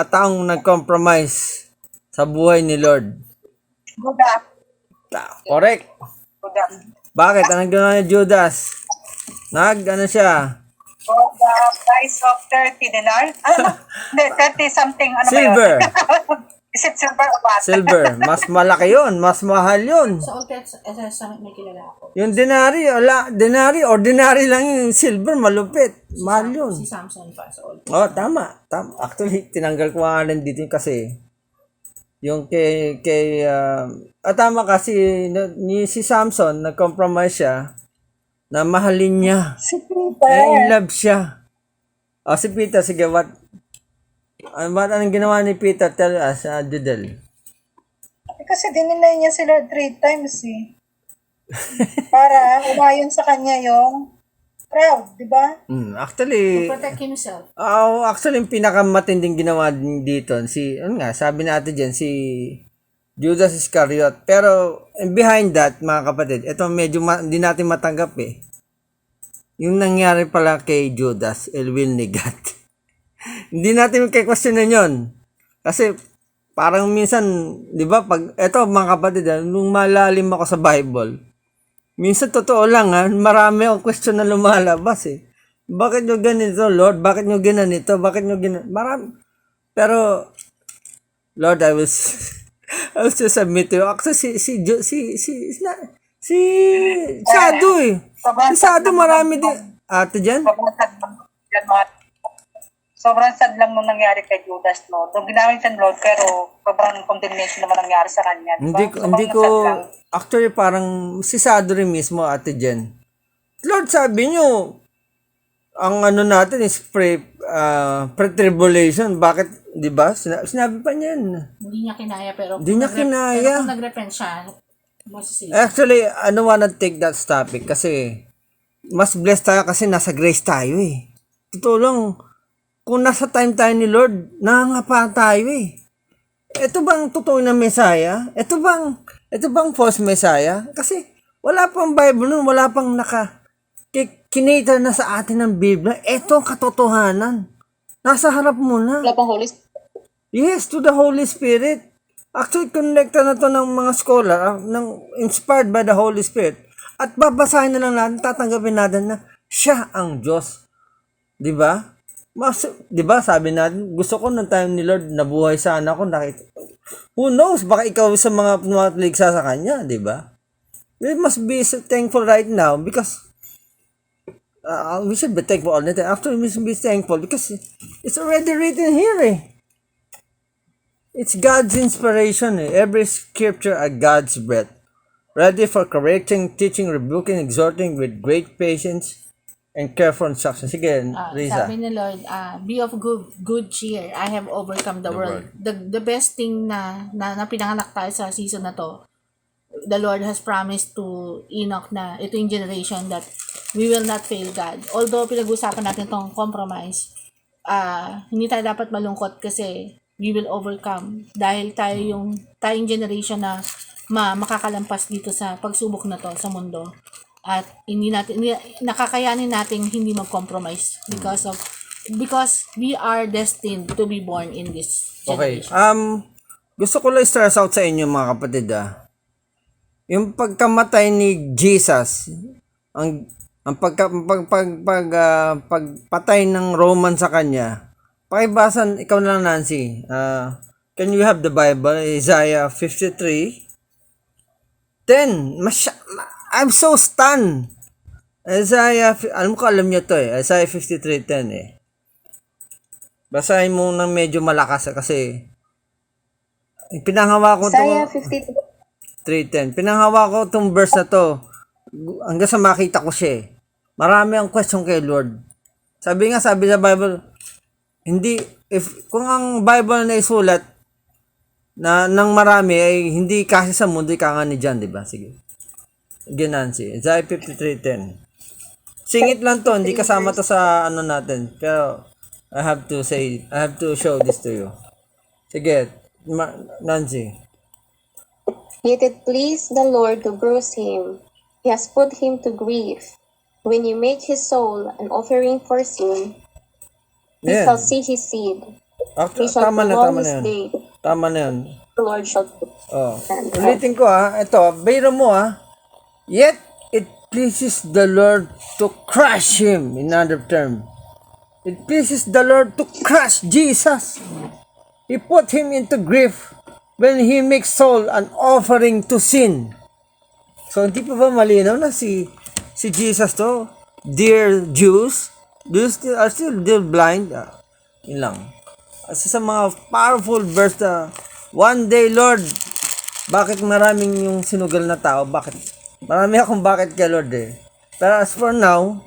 taong nag-compromise sa buhay ni Lord? Judas. Correct. Judas. Bakit? Anong ginawa ni Judas? Ano siya? For the price of 30 dinar? Hindi, 30 something. Ano Silver. ba yun? Is it silver or what? Silver. Mas malaki yun. Mas mahal yun. Sa Old Testament may kilala ako. Yung denari, ordinary lang yung silver, malupit. Mahal yun. Si Samson pa sa Old Testament. Tama. Actually, tinanggal ko nga rin dito kasi yung tama kasi si Samson, nag-compromise siya na mahalin niya. Si Na Peter. in love siya. Si Peter, sige, anong ginawa ni Peter? Tell us, Judel. Kasi dininay niya si Lord 3 times eh. Para umayon sa kanya yung proud, di ba? Actually, Protect himself. actually, yung pinakamatinding ginawa din dito, sabi natin dyan, si Judas Iscariot. Pero, behind that, mga kapatid, ito medyo hindi natin matanggap eh. Yung nangyari pala kay Judas, el will ni God. Hindi natin kay-questionan yun. Kasi, parang minsan, di ba, eto mga kapatid, nung malalim ako sa Bible, minsan totoo lang marami akong question na lumalabas eh. Bakit nyo ganito, Lord? Bakit nyo ginanito? Bakit nyo marami. Pero, Lord, I will still submit to you. Actually, si Shadow eh. Si Shadow marami din. Ate dyan? Sobrang sad lang nung nangyari kay Judas, no? Nung ginamit siya Lord, pero sobrang condemnation naman nangyari sa kanya. Diba? Hindi ko, actually parang si Shadow rin mismo, Ate Jen. Lord, sabi nyo, ang natin is pre-tribulation. Bakit, di ba? Sinabi pa niya yan. Hindi niya kinaya pero Hindi niya kinaya. Pero kung nag-repent siya, masisisi. Actually, I don't wanna take that topic kasi mas blessed tayo kasi nasa grace tayo eh. Totoo lang, kung nasa time tayo ni Lord, nangangapa tayo eh. Ito bang totoo na Messiah? Ito bang false Messiah? Kasi wala pang Bible nun, wala pang kinita na sa atin ng Biblia. Ito ang katotohanan. Nasa harap mo na. Wala pang Holy Spirit. Yes, to the Holy Spirit. Actually, connecta na to ng mga scholar, inspired by the Holy Spirit. At babasahin na lang natin, tatanggapin natin na siya ang Diyos. Di ba? Di ba, sabi natin, gusto ko ng time ni Lord, nabuhay sana ako, who knows, baka ikaw sa mga ligsa sa Kanya, di ba? We must be thankful right now because we should be thankful all the time. After, we should be thankful because it's already written here eh. It's God's inspiration. Every scripture are God's breath. Ready for correcting, teaching, rebuking, exhorting with great patience and careful instruction. Sige, Riza. Sabi ni Lord, be of good cheer. I have overcome the world. The best thing na pinanganak tayo sa season na to, the Lord has promised to Enoch na ito yung generation that we will not fail God. Although pinag-usapan natin tong compromise, hindi tayo dapat malungkot kasi we will overcome dahil tayong generation na makakalampas dito sa pagsubok na to sa mundo at nakakayanin nating hindi mag-compromise because we are destined to be born in this Okay. generation. Gusto ko lang stress out sa inyo mga kapatid Yung pagkamatay ni Jesus, ang pagpatay ng Roman sa kanya. Pakibasan, ikaw na lang Nancy. Can you have the Bible? Isaiah 53:10. I'm so stunned. Alam niyo to eh. Isaiah 53:10 eh. Basahin mo ng medyo malakas kasi Pinanghawa ko Isaiah itong 52. 3:10. Pinanghawa ko itong verse na to hanggang sa makita ko siya. Marami ang question kay Lord. Sabi sa Bible, hindi, kung ang Bible na isulat na ng marami ay hindi kasi sa mundo, ika nga ni John, di ba? Sige. Again, Nancy. Isaiah 53:10. Singit lang to, hindi kasama to sa ano natin. Pero, I have to show this to you. Sige, Nancy. Yet it pleased the Lord to bruise him. He has put him to grief. When you make his soul an offering for sin, he Yeah. shall see his seed. He shall Tama na prolong his yan. day. Tama na yan. The Lord shall put Oh. and Ulitin ko ito, bayro mo Yet it pleases the Lord to crush him, in other term. It pleases the Lord to crush Jesus. He put him into grief when he makes soul an offering to sin. So, hindi pa ba malinaw na si Jesus to? Dear Jews, are still blind? Yun lang. Kasi sa mga powerful verse na, one day, Lord, bakit maraming yung sinugal na tao? Bakit? Marami akong bakit kay Lord Pero as for now,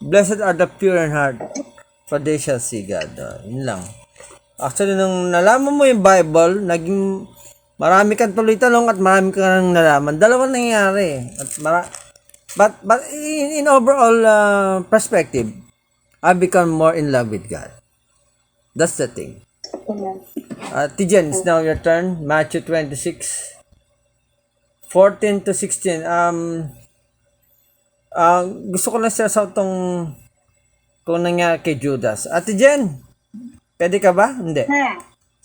blessed are the pure in heart, for they shall see God. Yun lang. Actually, nung nalaman mo yung Bible, naging marami kang tuloy-talong at marami kang nalaman. Dalawang nangyayari. But in overall perspective, I become more in love with God. That's the thing. Amen. Tijen, it's now your turn. Matthew 26, 14 to 16. Gusto ko lang share sa itong kung nangyari kay Judas. Ate Jen, pwede ka ba? Hindi.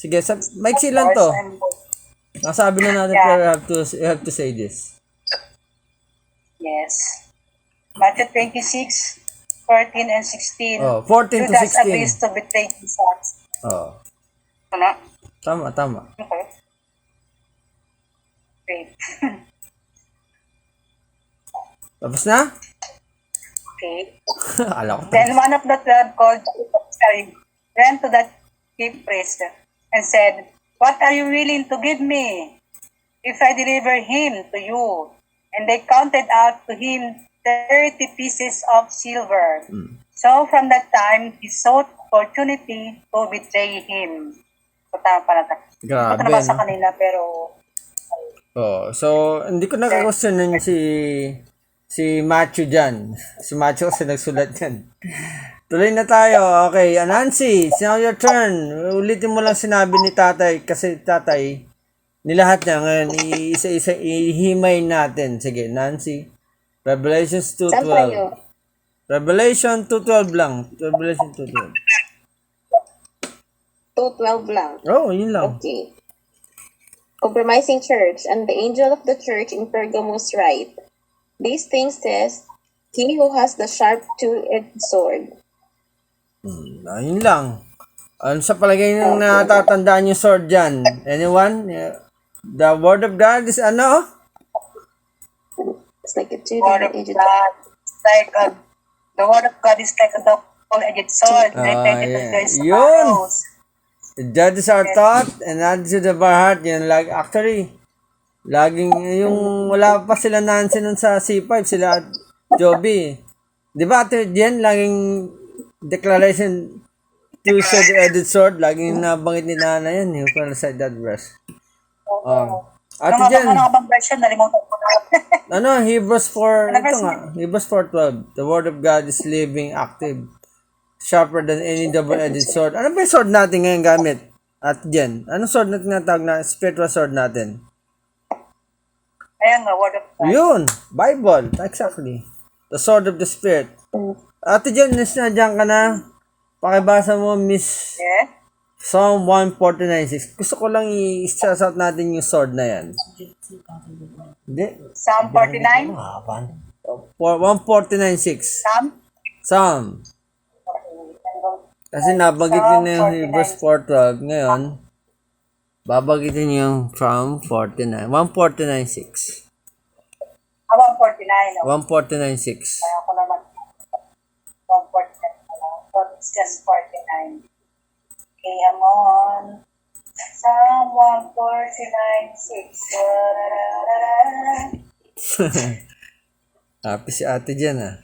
Sige, maiksi lang to. Nasabi na natin pero you have to say this. Yes. Matthew 26, 14 and 16. Oh, 14 to Judas 16. agrees to betray Jesus. Oh, Ano? tama. Okay. Wait. Tapos na? Okay. Alam ko. Then one of the 12 called ran to the chief priest and said, "What are you willing to give me if I deliver him to you?" And they counted out to him 30 pieces of silver. So from that time, he sought opportunity to betray him. So, tama pala. Grabe, Ito naman sa no? kanila, pero Oh, so hindi ko na-question nun si Matthew dyan. Si Matthew kasi nagsulat yan. Tuloy na tayo. Okay, Nancy, it's now your turn. Ulitin mo lang sinabi ni tatay kasi tatay, nilahat niya ngayon, isa-isa ihimay natin. Sige, Nancy. Revelation Saan 2:12. tayo? Revelation 2:12 lang. Revelation 2:12. 2:12 lang. Oh, yun lang. Okay. Compromising church, and the angel of the church in Pergamos write, these things says, he who has the sharp two-edged sword. Yun lang. Ano sa palagay ng natatandaan yung sword dyan? Anyone? The word of God is ano? It's like a word of two-edged God, like the word of God is like a double-edged sword. Yun. The judges are taught and attitude of our heart. Yan, actually, laging yung wala pa sila Nancy nun sa C5, sila Joby. Di ba ate Jen, laging declaration two-edged sword, laging nabanggit ni Nana yan, yung para sa that verse. Ate Jen, Ano bang version? Nalimutan ko na. Hebrews 4, ito nga, Hebrews 4:12. The word of God is living, active, sharper than any double-edged sword. Ano ba yung sword natin ngayon gamit? At Jen, anong sword na tinatawag na spiritual sword natin? Ayan nga, word of God. Yun, Bible, exactly. The sword of the Spirit. Ate Jen, nandiyan ka na. Pakibasa mo, Miss Yeah? Psalm 149:6. Gusto ko lang i-stress out natin yung sword na yan. Hindi? Psalm 49? 149:6. Psalm. Kasi nabanggit din na yung Hebrews 4:12. Ngayon, babagitin yung from 149:6. 149. 149:6. Kaya ako naman. 149. But it's just 49. Okay, I'm on Psalm 149:6. Happy si ate dyan ah.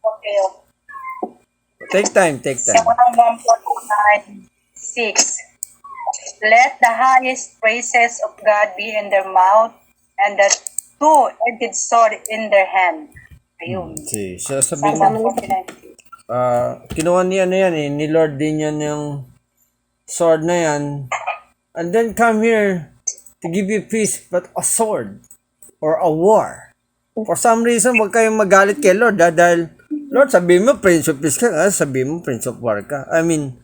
Okay. Take time. Psalm 149:6. Let the highest praises of God be in their mouth and the two-edged sword in their hand. Ayun. See, so sabihin Psalm mo, 149. kinuha niya na yan eh, ni Lord din yan yung sword na yan. And then come here to give you peace, but a sword or a war. For some reason, wag kayong magalit kay Lord dahil Lord, sabihin mo Prince of Peace ka, sabihin mo Prince of War ka. I mean,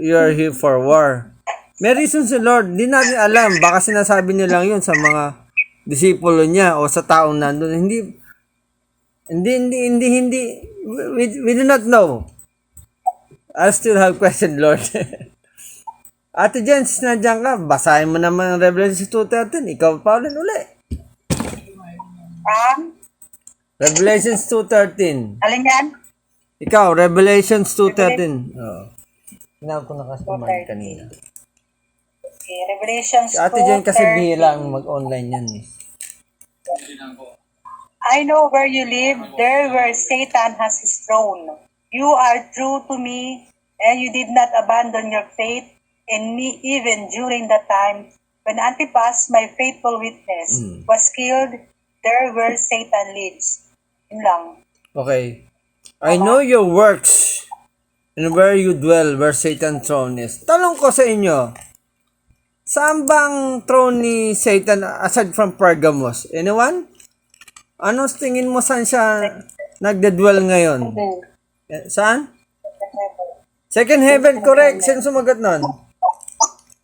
you are here for war. May reason si Lord, hindi natin alam, baka sinasabi niya lang yun sa mga disipulo niya o sa taong nandun. Hindi, we do not know. I still have question, Lord. Ate Jen, sinadyan ka, basahin mo naman ang Revelation 2:13. Ikaw pa ulit uli. Revelation 2:13. Alin yan? Ikaw, Revelation 2:13. Oo. Tinawag ko na kasi kanina. Okay, Revelations Si Ate Jen kasi 2:13. bilang mag-online yan eh. I know where you live, there where Satan has his throne. You are true to me, and you did not abandon your faith in me even during the time when Antipas, my faithful witness, was killed there where Satan lives. Yun lang. Okay. I know your works and where you dwell, where Satan's throne is. Tanong ko sa inyo, saan bang throne ni Satan aside from Pergamos? Anyone? Ano tingin mo saan siya nagde-dwell ngayon? Saan? Second heaven, correct. Sino sumagot nun?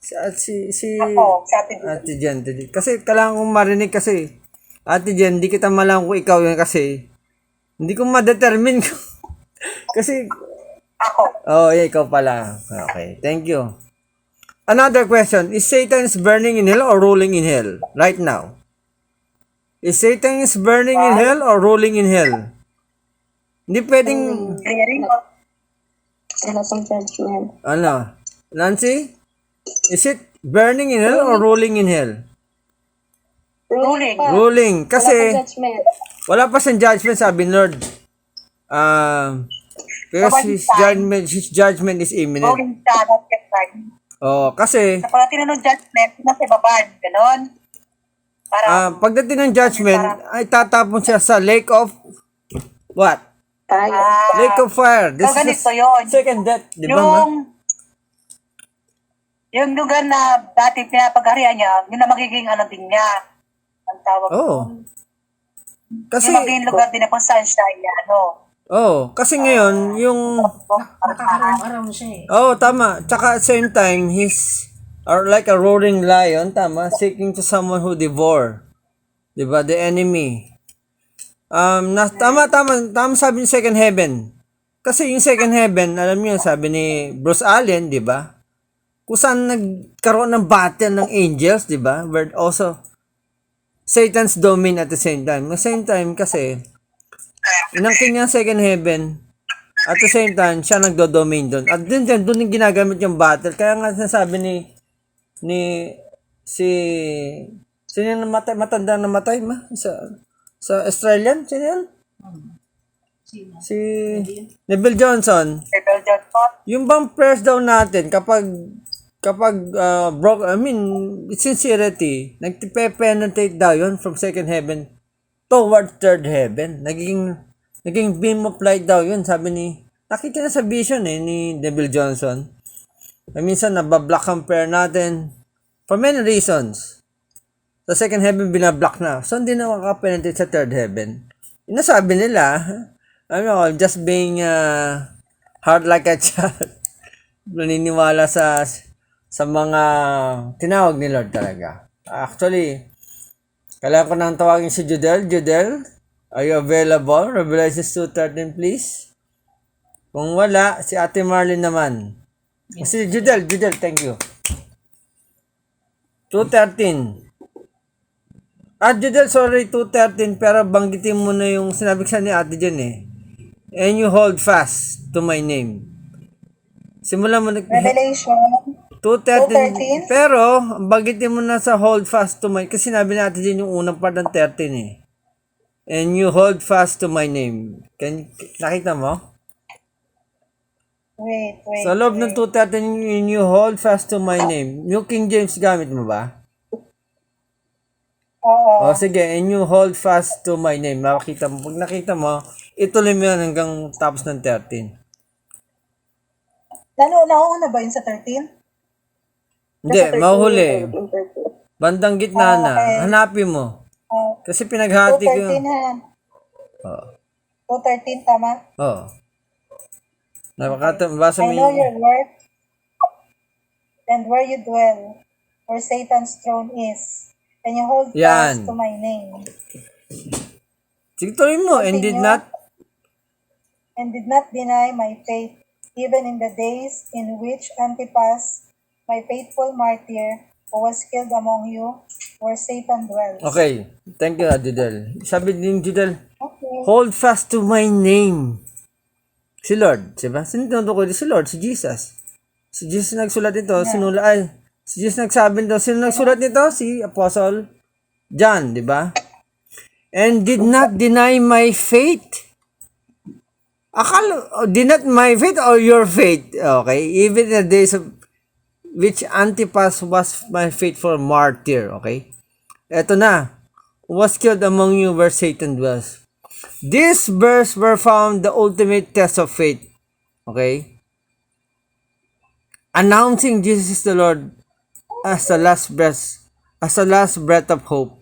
Si Ako, sa atin. Ate Jen. Kasi kailangan kong marinig kasi. Ate Jen, di kita malaman kung ikaw yun kasi hindi ko ma-determine kasi Ako. yeah, ikaw pala. Okay, thank you. Another question, is Satan is burning in hell or ruling in hell right now? Is Satan is burning in hell or ruling in hell? Hindi pwedeng, Clearing. Wala pang judgment. ano, Nancy? Is it burning in hell or ruling in hell? Ruling. Ruling. Wala pang Kasi, judgment. wala pa siyang judgment, sabi ni Lord. Because his judgment is imminent. Ruling siya, not yet time. Oh, kasi, Sa pagdating ng judgment, nasa babad. Ganon. Para, pagdating ng judgment, ay tatapon siya sa lake of, what? Tayo. Lake of fire. This so ganito is yun. the second death, di ba ma? Yung lugar na dati pinapagharian niya, yun na magiging ano din niya. Ang tawag Oh. Kasi, yung magiging lugar din na kung saan siya, kasi ngayon, yung, Nakakaroon-araw siya eh. tama. Tsaka at same time, he's, or like a roaring lion, tama, seeking to someone who devour. Di ba? The enemy. Tama sabi ni second heaven. Kasi yung second heaven, alam niyo, sabi ni Bruce Allen, di ba? Kung saan nagkaroon ng battle ng angels, di ba? But also, Satan's domain at the same time. At the same time, kasi, inangkin niya ang second heaven, at the same time, siya nagdo-domain doon. At doon yung ginagamit yung battle. Kaya nga sinasabi sino yung matanda namatay, ma? Sa Australian? Sino yun? Si Neville Johnson. Yung bang prayers daw natin, kapag sincerity, nagpe-penetrate daw yun from second heaven toward third heaven. Naging beam of light daw yun, sabi nakita na sa vision ni Neville Johnson. Minsan nabablock ang prayer natin for many reasons. Sa second heaven, binablock na. So, hindi na makapenetrate sa third heaven. Inasabi nila, just being hard like a child. Naniniwala sa mga tinawag ni Lord talaga. Actually, kailangan ko nang tawagin si Judel. Judel, are you available? Revelation 2:13, please. Kung wala, si Ate Marlene naman. Si Judel, thank you. 2:13. Judel, sorry, 2:13, pero banggitin mo na yung sinabi sa ni Ate Jen eh. And you hold fast to my name. Simulan mo Revelation 2:13. Pero, bagitin mo na sa hold fast to my, kasi sinabi natin din yung unang part ng 13 eh. And you hold fast to my name. Nakita mo? Wait. Sa loob ng 2:13, and you hold fast to my name. New King James gamit mo ba? Oo. O sige, and you hold fast to my name. Makita mo. Pag nakita mo, ituloy mo yan hanggang tapos ng 13. Nauna ba yun sa 13? Hindi, mahuli. 13. Bandang gitna na. Okay. Hanapin mo. Oh, Kasi pinaghati ko 2:13 yun. ha. Oo. 2:13 tama? Oo. Basa I mo know yung... your work and where you dwell, where Satan's throne is, and you hold Yan. fast to my name, Sige, tuloy mo. And did not... and did not deny my faith, even in the days in which Antipas, my faithful martyr, who was killed among you, where Satan dwells. Okay. Thank you, Judel. Sabi din Judel, Okay. hold fast to my name. Si Lord, diba? Sino tinutukoy? Si Lord, si Jesus. Si Jesus nagsulat ito, si Jesus nagsabi nito, sino nagsulat nito? Si Apostle John, diba? And did not deny my faith. Did not my faith or your faith? Okay, even in the days of which Antipas was my faithful martyr, okay? Eto na, was killed among you where Satan dwells. These verses were found the ultimate test of faith. Okay? Announcing Jesus is the Lord as the last breath of hope.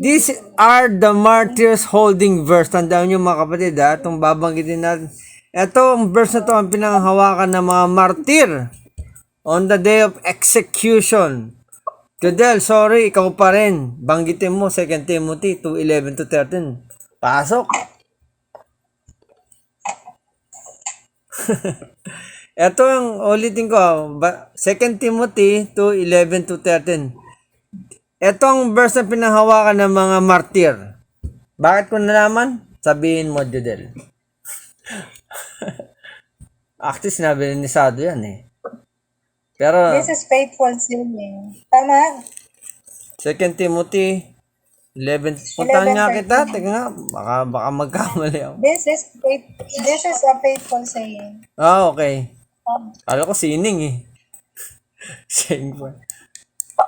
These are the martyrs holding verse. Tandaan nyo mga kapatid ha, itong babanggitin natin. Ito, ang verse na to ang pinanghawakan ng mga martyr on the day of execution. Jodel, sorry, ikaw pa rin. Banggitin mo 2 Timothy 2:11-13. Pasok. Ito ang ulitin ko. 2 Timothy 2:11-13. Ito ang verse na pinanghawakan ng mga martyr. Bakit ko nalaman? Sabihin mo, Jodel. Actually, sinabi ni Sado yan eh. Pero, This is faithful singing. Tama? 2 Timothy 11. Puntahan nga kita. Teka nga, baka magkamali ako. This is a faithful saying. Okay. Kala ko sining eh. Saying pa.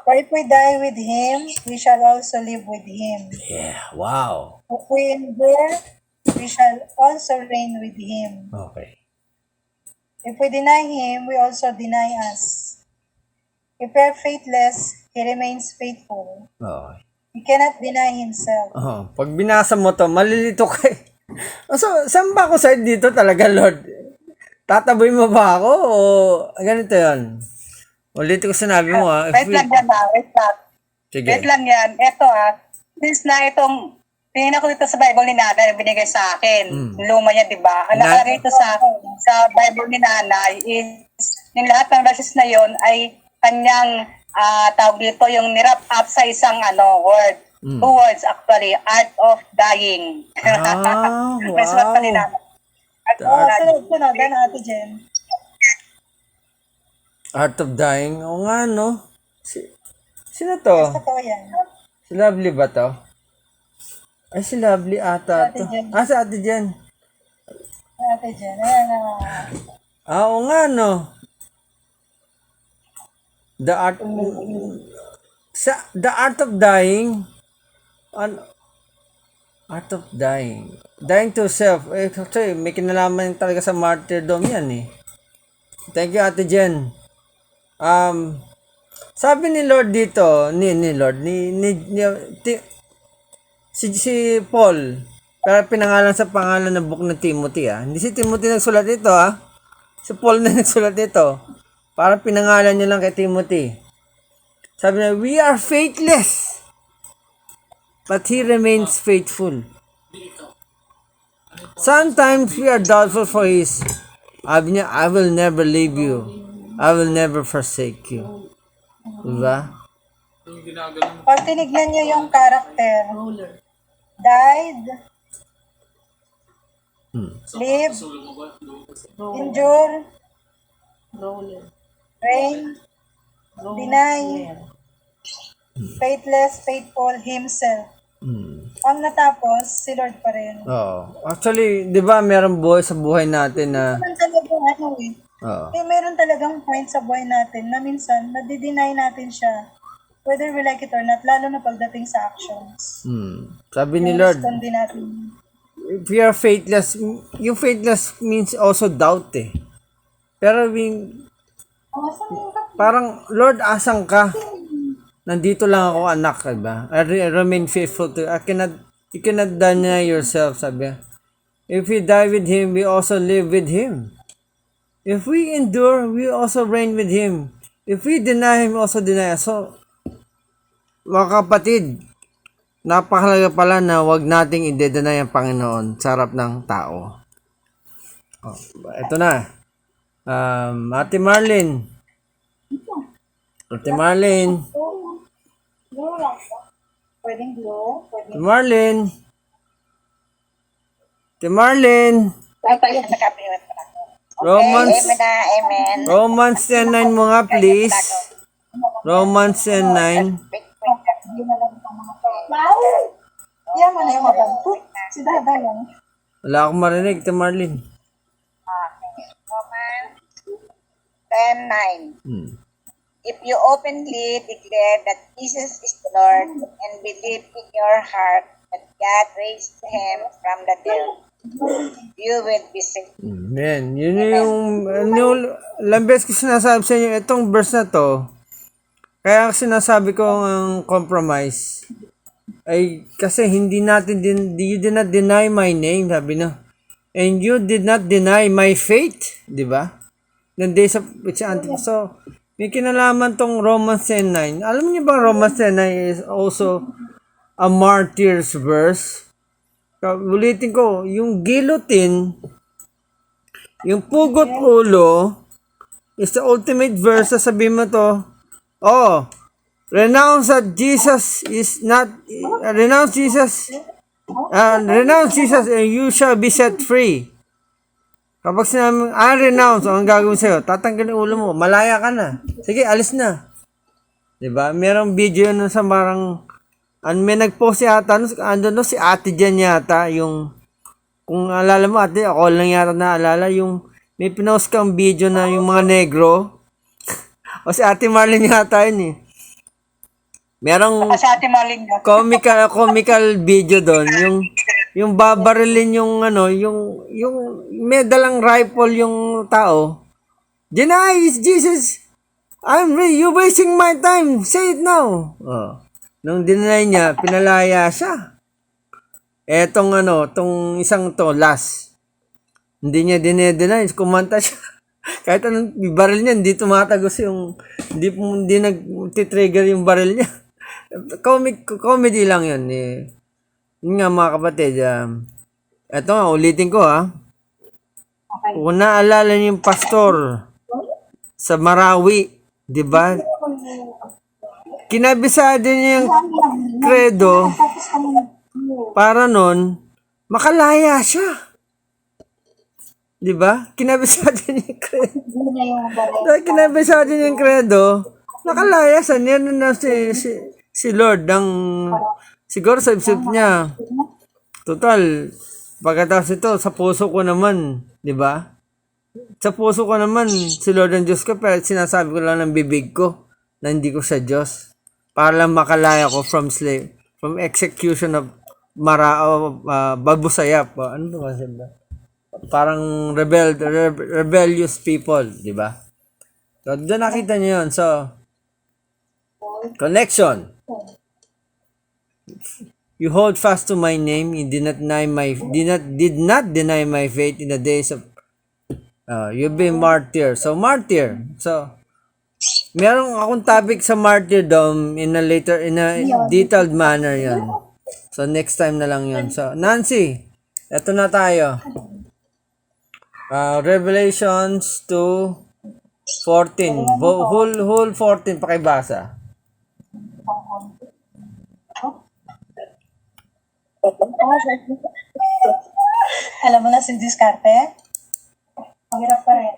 For if we die with him, we shall also live with him. Yeah, wow. If we endure, we shall also reign with him. Okay. If we deny him, we also deny us. If we are faithless, he remains faithful. Okay. He cannot deny himself. Pag binasa mo to, malilito ka eh. So, saan ba ako side dito talaga, Lord? Tataboy mo ba ako o ganito yan? Ulit ko sinabi mo ha. Wait lang yan wait lang. Sige. Wait lang yan. Ito since na itong, tingin ako dito sa Bible ni Nana na binigay sa akin. Luma niya, di ba? Ang nakalagay ito sa Bible ni Nana is, yung lahat ng verses na yon ay kanyang tawag dito yung nirap up sa isang word. 2 words actually, art of dying. Wow. May sulat pa ni Nana. Sunod, Ate Jen. Art of Dying. O nga, no? Sino to? Totoo yan. Si Lovely ba to? Ay, si Lovely ata to. Si Ate Jen. Ate Jen. Ayan na. Oo nga, no? The Art of Dying. Art of Dying. Dying to self. Actually, may kinalaman talaga sa martyrdom yan eh. Thank you, Ate Jen. Sabi ni Lord dito, si Paul, pero pinangalan sa pangalan ng book ng Timothy Hindi si Timothy nagsulat dito Si Paul na nagsulat dito. Para pinangalan niya lang kay Timothy. Sabi niya, we are faithless, but he remains faithful. Sometimes we are doubtful for his. Sabi niya, I will never leave you. I will never forsake you. Diba? Pag tinignan niyo yung character, died, lived, endure, Reign, deny, faithless, faithful, himself. Ang natapos, si Lord pa rin. Actually, di ba meron buhay sa buhay natin na Meron talagang Oo. meron talagang point sa buhay natin na minsan, nadi-deny natin siya. Whether we like it or not, lalo na pagdating sa actions. Sabi ni Yung Lord, respond din natin. if we are faithless, yung faithless means also doubt eh. Pero parang, Lord, asang ka? Nandito lang ako, anak, diba? I remain faithful to you cannot deny yourself, sabi niya. If we die with Him, we also live with Him. If we endure, we also reign with Him. If we deny Him, also deny us. So, mga kapatid, napakalaga pala na wag nating i-deny ang Panginoon sa harap ng tao. Ito na. Ate Marlene. Ate Marlene. Pwedeng grow, Ate Marlene. Ate Marlene. Romans. Amen na, amen. Romans 10:9 mo nga, please. Romans 10:9. Yan mo na yung mabanto. Si Dada lang. Wala akong marinig, Ate Marlene. Romans 10:9. If you openly declare that Jesus is the Lord and believe in your heart that God raised Him from the dead, you will be saved. Amen. Yun yung ilang beses ko sinasabi sa inyo, itong verse na to, kaya sinasabi ko ang compromise, ay kasi hindi natin, you did not deny my name, sabi na. And you did not deny my faith, di ba? The days of which Antipas. So, may kinalaman tong Romans 10:9. Alam niyo ba Romans 10:9 is also a martyr's verse? Ulitin ko, yung guillotine, yung pugot ulo, is the ultimate verse. Sabihin mo to, renounce that Jesus is not, renounce Jesus and you shall be set free. Kapag sinabi, renounce, ang gagawin sa'yo, tatanggalin ulo mo, malaya ka na. Sige, alis na. Diba? Merong video nun sa marang, may nag-post yata, si ate dyan yata, yung, kung alala mo ate, ako lang yata naalala, yung, may pinost kang video na yung mga negro, o si ate Marlene yata yun eh. Merong Kasi Ate Marlene na. comical video doon, yung babarilin yung may dalang rifle yung tao. Deny is Jesus. You wasting my time. Say it now. Nung dinay niya, pinalaya siya. Tong isang to, last. Hindi niya dinay, kumanta siya. Kahit anong baril niya, hindi tumatagos hindi nag-trigger yung baril niya. Comedy lang yun eh. Yun nga mga kapatid, eto nga, ulitin ko kung naalala niyo yung pastor sa Marawi, di ba? Kinabisado niya yung credo para nun, makalaya siya. Di ba? Kinabisado niya yung credo. Dahil kinabisado niya yung credo, nakalaya sa niya na si Lord ng siguro sa isip niya, total, pagkatapos ito, sa puso ko naman, di ba? Sa puso ko naman, si Lord ang Diyos ko, pero sinasabi ko lang ng bibig ko na hindi ko siya Diyos. Para lang makalaya ko from execution of babusayap. Ano ba ba? Parang rebellious people, di ba? So, doon nakita niyo yun. So, connection. You hold fast to my name. You did not deny my faith in the days of you've been martyr. So martyr. So merong akong topic sa martyrdom in a detailed manner 'yon. So next time na lang 'yon. So Nancy, eto na tayo. Revelations 2:14. Whole 14 pakibasa. Alam mo na si Discarte? Ang hirap pa rin.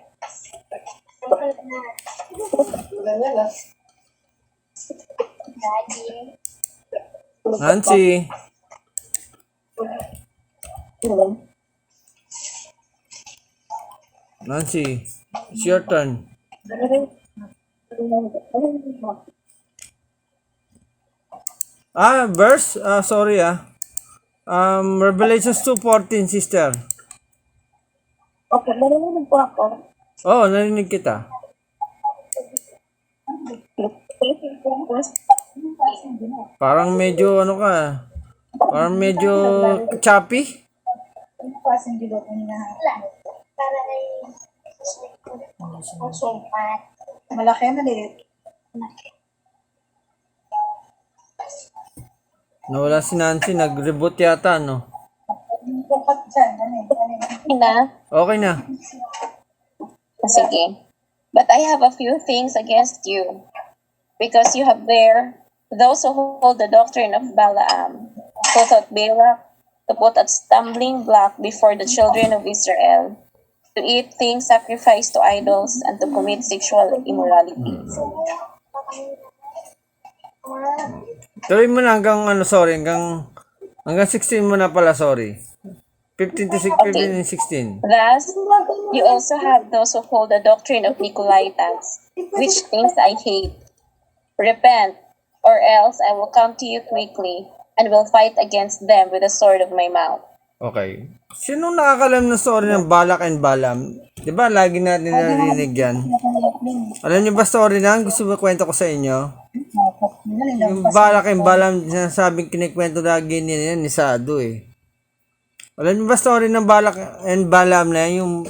Nancy. Nancy, it's your turn. Verse? Sorry Revelations 2:14, sister. Okay, narinig po ako. Oh, narinig kita. Parang medyo ano ka. Parang medyo choppy. Malaki na liit. Nawala si Nancy, nag-reboot yata, no? Bukat dyan. Na? Okay na. Sige. But I have a few things against you, because you have there those who hold the doctrine of Balaam, who taught Balak to put a stumbling block before the children of Israel, to eat things sacrificed to idols, and to commit sexual immorality. Tuloy mo na hanggang 16 mo na pala, sorry. 15 to 15 and 16. Thus, you also have those who hold the doctrine of Nicolaitans, which things I hate. Repent, or else I will come to you quickly, and will fight against them with the sword of my mouth. Okay. Sino nakakalam ng story ng Balak and Balaam? Di ba lagi natin narinig yan? Alam niyo ba story na? Gusto mo kwento ko sa inyo? Yung Balak and Balaam, sinasabing kinikwento lagi niya ni Sado eh. Alam niyo ba story ng Balak and Balaam na yung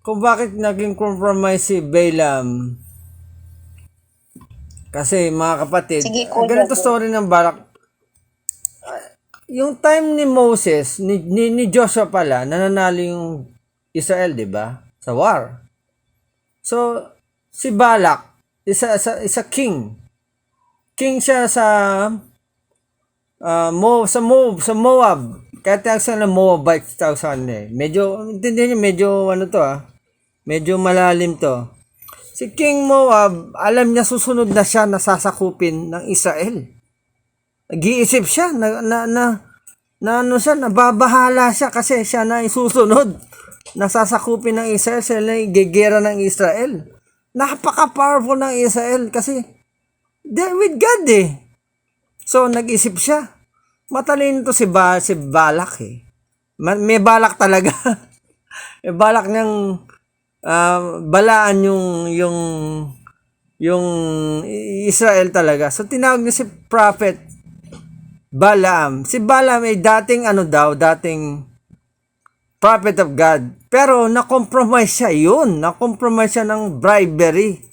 kung bakit naging compromise si Balaam? Kasi mga kapatid, Sige, kuya. ganito story ng Balak. Yung time ni Moses, ni Joshua pala, nananalo yung Israel, di ba? Sa war. So, si Balak, isa king. King siya sa Moab. Kaya tawag sa na Moabite tawag sa kanila eh. Medyo, intindihan niyo, medyo malalim to. Si King Moab, alam niya susunod na siya na sasakupin ng Israel. Nag-iisip siya, nababahala siya kasi siya na isusunod. Nasasakupin ng Israel, siya na igigera ng Israel. Napaka-powerful ng Israel kasi they're with God eh. So, nag-isip siya. Matalino to si Balak eh. May balak talaga. May balak niyang balaan yung Israel talaga. So, tinawag niya si Prophet Balaam. Si Balaam ay dating prophet of God. Pero na-compromise siya yun. Na-compromise siya ng bribery.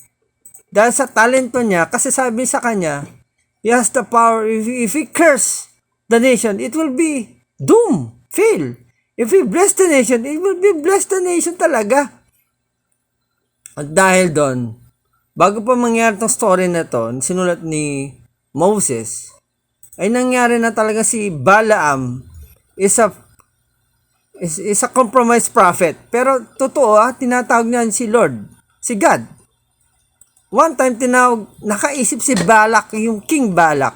Dahil sa talento niya, kasi sabi sa kanya, he has the power, if he curse the nation, it will be doom, fail. If he bless the nation, it will be bless the nation talaga. At dahil doon, bago pa mangyari itong story na to, sinulat ni Moses, ay nangyari na talaga si Balaam is a compromised prophet. Pero totoo tinatawag niya si Lord, si God. One time nakaisip si Balak, yung King Balak.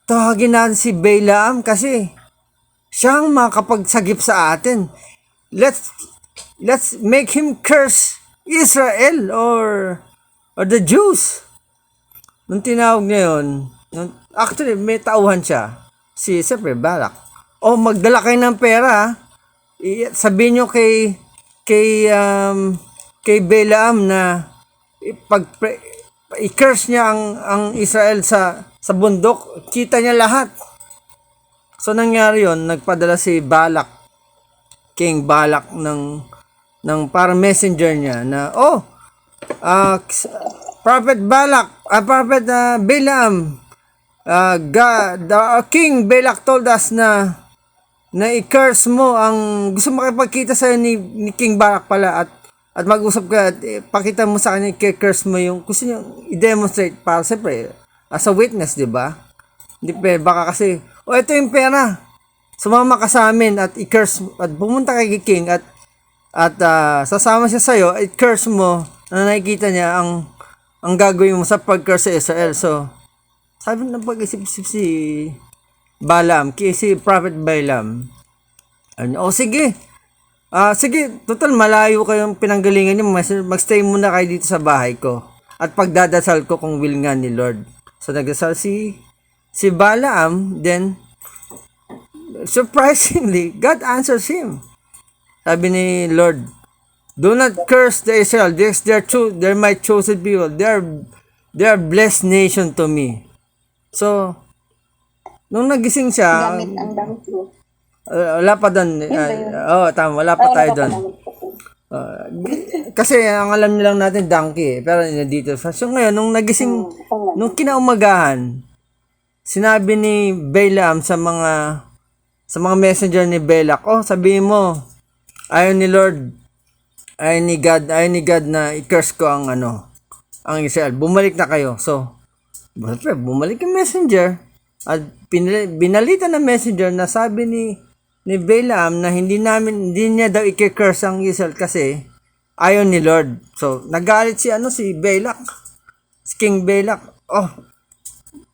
Tawagin natin si Balaam kasi siyang makapagsagip sa atin. Let's make him curse Israel or the Jews. Nung tinawag niya yun, actually may tauhan siya, siyempre Balak. Magdala kayo ng pera, sabihin nyo kay Balaam na i-curse niya ang Israel sa bundok, kita niya lahat. So nangyari yun, nagpadala si Balak, King Balak ng parang messenger niya na Prophet Balaam, King Balak told us na i-curse mo ang gusto makipagkita sa ni King Balak pala at mag-usap ka at pakita mo sa kanya, i-curse mo yung gusto niya i-demonstrate para siyempre as a witness, di ba? Hindi baka kasi ito yung pera, sumama ka sa amin at i-curse at pumunta kay King at at sasama siya sa'yo, i-curse mo na nakikita niya ang gagawin mo sa pag-curse sa Israel. So, sabi ng pag-isip-isip si Balaam, si Prophet Balaam, sige. Sige, total malayo kayong pinanggalingan niyo, magstay muna kayo dito sa bahay ko. At pagdadasal ko kung will nga ni Lord. So, nagdasal si Balaam, then, surprisingly, God answers him. Sabi ni Lord, do not curse the Israel. They're my chosen people. They're blessed nation to me. So, nung nagising siya, Gamit ang donkey. wala pa doon. Tama, wala pa tayo doon. Kasi ang alam nilang natin donkey, pero dito. So ngayon, nung nagising, nung kinaumagahan, sinabi ni Balaam sa mga messenger ni Balak, sabihin mo, ayaw ni Lord, ayaw ni God na i-curse ko ang Israel. Bumalik na kayo. So, bumalik yung messenger at binalita ng messenger na sabi ni Balaam na hindi niya daw i-curse ang Israel kasi ayaw ni Lord. So, nagalit si Balak, si King Balak.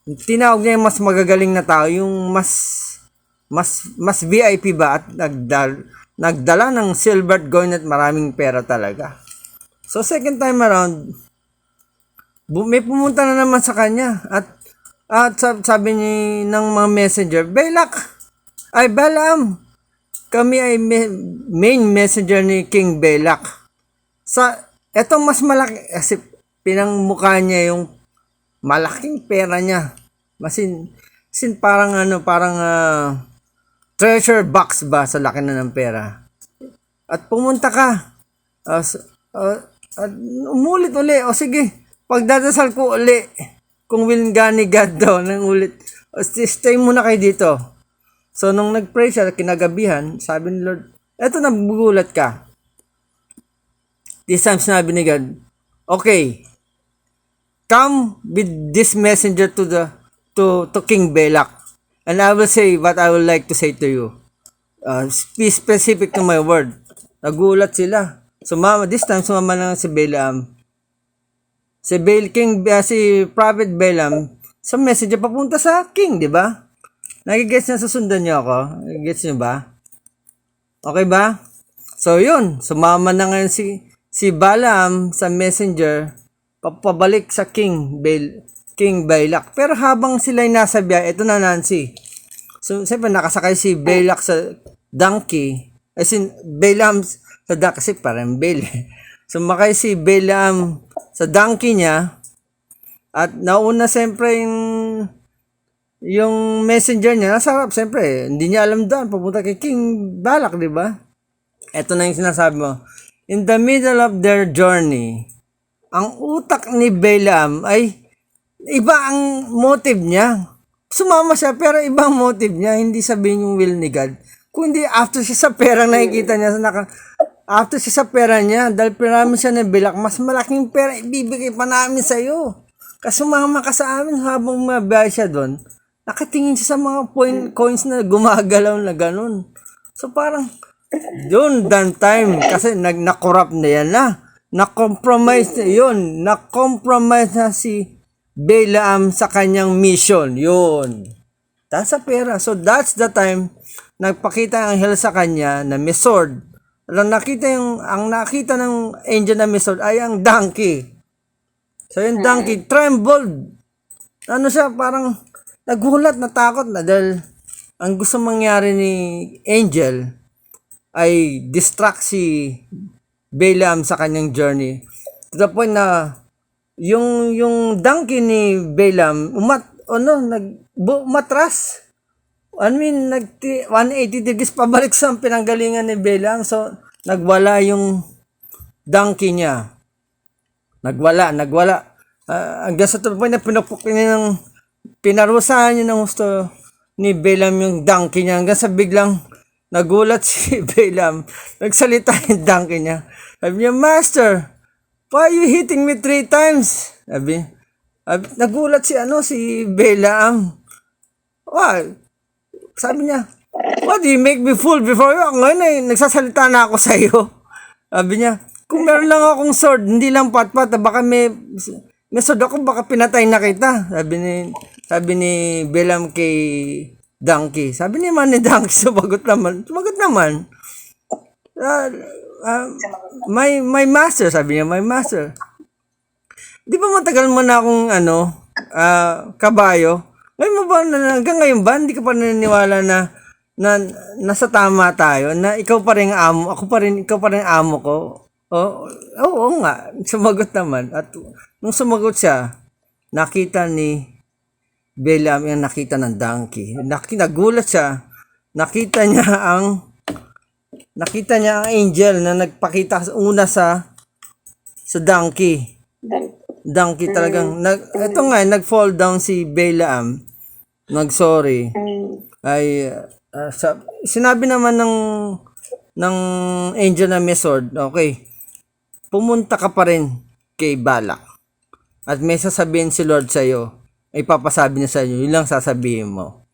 Tinawag niya yung mas magagaling na tao, yung mas VIP ba, at nagdala ng silver coin at maraming pera talaga. So, second time around, may pumunta na naman sa kanya at sabi ng mga messenger, Balaam, kami ay main messenger ni King Balak. Etong mas malaki, kasi pinangmukha niya yung malaking pera niya. Parang treasure box ba sa laki na ng pera. At pumunta ka. At umulit uli. Sige, pagdadasal ko uli. Kung will nga ni God daw, nang ulit. Stay muna kayo dito. So, nung nag-pray siya, kinagabihan, sabi ni Lord, eto, nagugulat ka. This time, sinabi ni God, okay, come with this messenger to King Balak, and I will say what I would like to say to you. Be specific to my word. Nagulat sila. This time, sumama lang si Balaam. Si Prophet Balaam, sa messenger papunta sa king, di ba? Nagigets na susundan niyo ako? Nagigets niyo ba? Okay ba? So, yun. Sumama na ngayon si Balaam sa messenger, papabalik sa King Balak. Pero habang sila'y nasa biyahe, ito na Nancy. So, siyempre, nakasakay si Balak sa donkey. Balaam sa donkey, kasi parang Bale. Sumakay si Balaam sa donkey niya, at nauna siyempre yung messenger niya, nasa harap, siyempre, hindi niya alam doon, pupunta kay King Balak, di ba? Ito na yung sinasabi mo. In the middle of their journey, ang utak ni Balaam ay iba ang motive niya. Sumama siya, pero ibang motive niya, hindi sabihin yung will ni God. Kundi after siya sa perang nakikita niya, after siya sa pera niya, dahil piramin siya ng Balak, mas malaking pera ibibigay pa namin sa'yo. Kasi sumama ka sa amin habang mabiyahe siya doon. Nakatingin siya sa mga coins na gumagalaw na ganun. So parang, yun, that time, kasi na-corrupt na yan na. Na-compromise na yun. Na-compromise na si Balaam sa kanyang mission. Yun. Dahil sa pera. So that's the time, nagpakita ang anghel sa kanya na may sword. Ang nakita ng angel na may sword ay ang donkey. So yung donkey trembled. Siya, parang nagulat, natakot na dahil ang gusto mangyari ni angel ay distract si Balaam sa kanyang journey. To the point na yung donkey ni Balaam umatras. 180 degrees pabalik sa pinanggalingan ni Balaam. So, nagwala yung donkey niya. Nagwala. Hanggang sa point na pinarusahan niya ng gusto ni Balaam yung donkey niya. Hanggang sa biglang nagulat si Balaam. Nagsalita yung donkey niya. Sabi niya, Master, why are you hitting me 3 times? Nagulat si Balaam. Why? Sabi niya, what, do you make me fool before you? Ngayon nagsasalita na ako sa iyo. Sabi niya, kung meron lang akong sword, hindi lang patpat, baka may sword ako, baka pinatay na kita. Sabi ni Balaam kay Donkey. Sabi naman ni Donkey, sumagot naman. My master, sabi niya, my master. Di ba matagal mo na akong kabayo? Ngayon mo ba, hanggang ngayon ba, hindi ka pa naniniwala na nasa tama tayo, na ikaw pa rin amo, ikaw pa rin amo ko? Oo nga, sumagot naman. At nung sumagot siya, nakita ni Balaam yung nakita ng donkey. Nagulat siya, nakita niya ang angel na nagpakita una sa donkey. Donkey talagang ito nga nag-fall down si Balaam, nag-sorry. Ay sinabi naman ng angel na may sword, okay, pumunta ka pa rin kay Balak at may sasabihin si Lord sa iyo, ay papasabi niya sa iyo, yun lang sasabihin mo.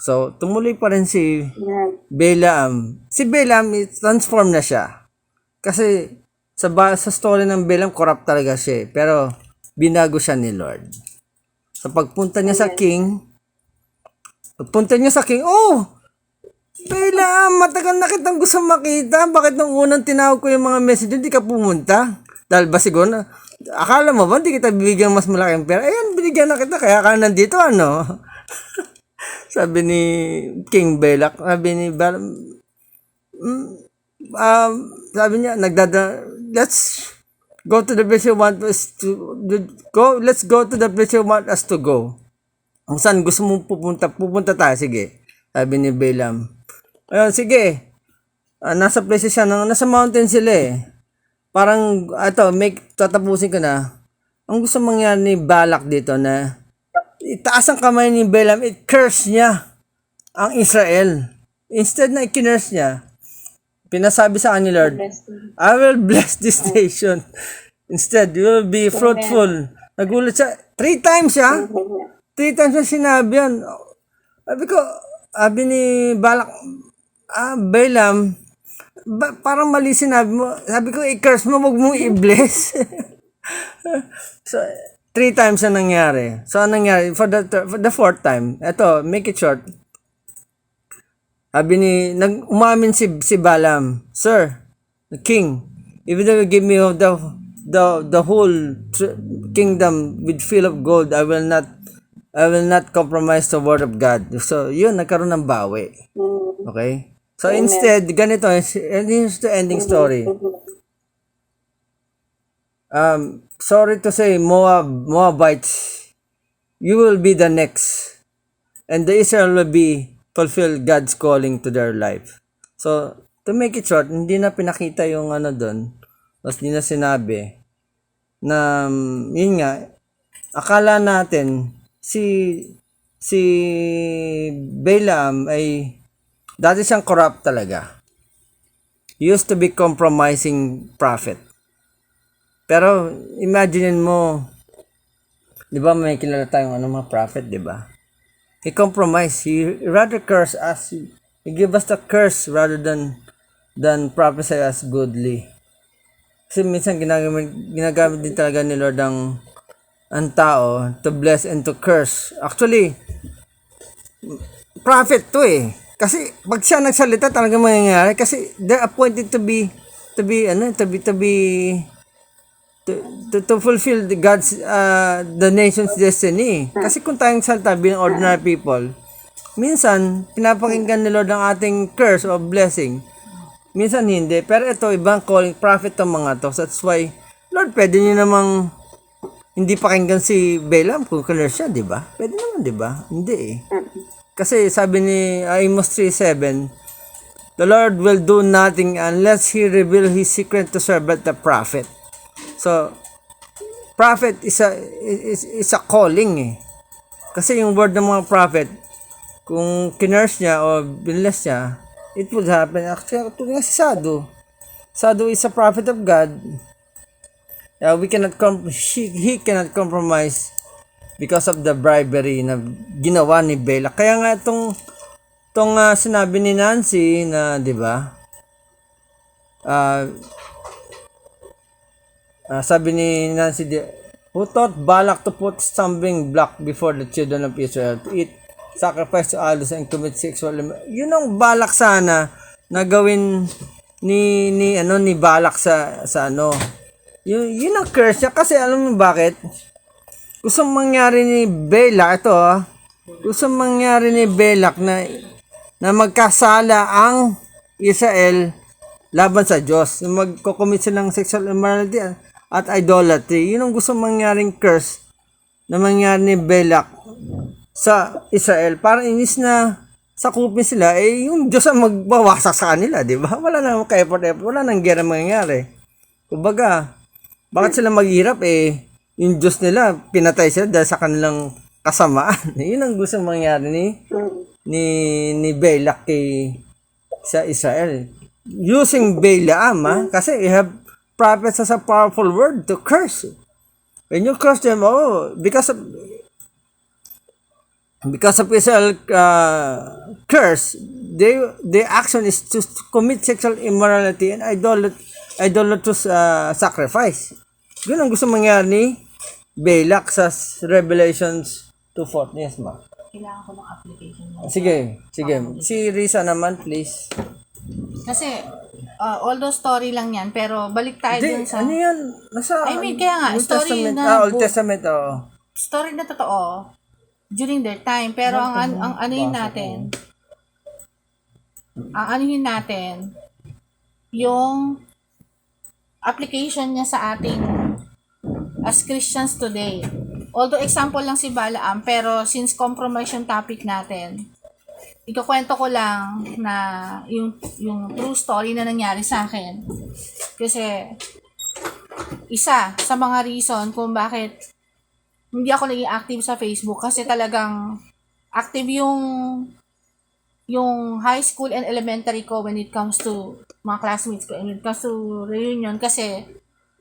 So tumuloy pa rin si Balaam. Si Balaam, transform na siya kasi sa story ng Balaam, corrupt talaga siya, pero binago siya ni Lord. So pagpunta niya sa king, oh, Balaam, matagal na kitang gusto makita. Bakit nung unang tinawag ko yung mga message, hindi ka pumunta? Dahil ba siguro, akala mo ba, hindi kita bibigyan mas malaking pera? Ayan, binigyan na kita, kaya ka nandito, ano? Sabi ni King Balak, sabi ni Balaam, sabi niya, let's go to the place you want us to go. Let's go to the place you want us to go. Kung saan gusto mong pupunta tayo, sige. Sabi ni Balaam. Ayun, sige. Nasa place siya, nasa mountain sila eh. Parang, tatapusin ko na. Ang gusto mangyari ni Balak dito na itaas ang kamay ni Balaam, curse niya ang Israel. Instead na i-curse niya, pinasabi sa kanya ni Lord, I will bless this nation. Instead, you will be fruitful. Nagulat siya. 3 times siya. 3 times siya sinabi yan. Sabi ni Balak, Balaam, parang mali sinabi mo. Sabi ko, i-curse mo, wag mong i-bless. So, 3 times na nangyari. So, anong nangyari? For the 4th time, eto, make it short. Sabi umamin si Balaam, Sir, the king, even though you give me the whole kingdom with fill of gold, I will not compromise the word of God. So, yun, nagkaroon ng bawi. Okay? So, instead, ganito, here's the ending story. Sorry to say, Moabites, you will be the next. And the Israel will fulfill God's calling to their life. So, to make it short, hindi na pinakita yung doon. Tapos hindi na sinabi na, yun nga, akala natin, si Balaam ay, dati siyang corrupt talaga. He used to be compromising prophet. Pero, imagine mo, di ba may kilala tayong mga prophet, di ba? He compromised. He rather curse us. He give us the curse rather than prophesy us goodly. Kasi minsan ginagamit din talaga ni Lord ang tao to bless and to curse. Actually, prophet to eh. Kasi pag siya nagsalita talaga mangyayari kasi they're appointed to fulfill the nation's destiny. Kasi kung tayong salta bilang ordinary people, minsan pinapakinggan ni Lord ang ating curse o blessing. Minsan hindi. Pero ito, ibang calling prophet tong mga to. So that's why, Lord, pwede niyo namang hindi pakinggan si Balaam kung curse siya, di ba? Pwede naman, di ba? Hindi eh. Kasi sabi ni Amos 3:7, the Lord will do nothing unless He reveal His secret to servant the prophet. So, prophet is a calling eh. Kasi yung word ng mga prophet, kung kinurse niya o binless niya, it would happen. Actually, ito nga si Sadu. Sadu is a prophet of God. He cannot compromise because of the bribery na ginawa ni Balak. Kaya nga itong sinabi ni Nancy na, di ba? ah, sabi ni Nancy who taught Balak to put stumbling block before the children of Israel to eat, sacrifice to idols, and commit sexual yun ang Balak sana na gawin ni Balak sa ano. Yun ang curse niya kasi alam mo bakit? Gusto mangyari ni Balak ito gusto mangyari ni Balak na magkasala ang Israel laban sa Diyos. Magko-commit silang sexual immorality at idolatry. Yun ang gusto mangyaring curse na mangyari ni Balak sa Israel. Para inis na sakupin sila, yung Diyos ang magbawasak sa kanila, di ba? Wala nang ka-effort, wala nang gera mangyayari. Kumbaga, bakit sila maghirap? Yung Diyos nila, pinatay sila dahil sa kanilang kasamaan. Yun ang gusto mangyari ni Balak sa Israel. Using Balaam, kasi you have prophets as a powerful word to curse. When you curse them, because of Israel curse, their action is to commit sexual immorality and idolatrous sacrifice. Yun ang gusto mangyari ni Balak sa Revelations 2:4. Yes, ma. Kailangan ko ng application. Sige. Si Risa naman, please. Kasi, although story lang yan, pero balik tayo dun sa... Ano yan? kaya nga, Old story Testament. na... Old Testament, Story na totoo during their time. Pero ang anuhin natin, yung application niya sa ating as Christians today. Although example lang si Balaam, pero since compromise yung topic natin, ikukwento ko lang na yung true story na nangyari sa akin. Kasi isa sa mga reason kung bakit hindi ako naging active sa Facebook kasi talagang active yung high school and elementary ko when it comes to mga classmates ko and when it comes to reunion kasi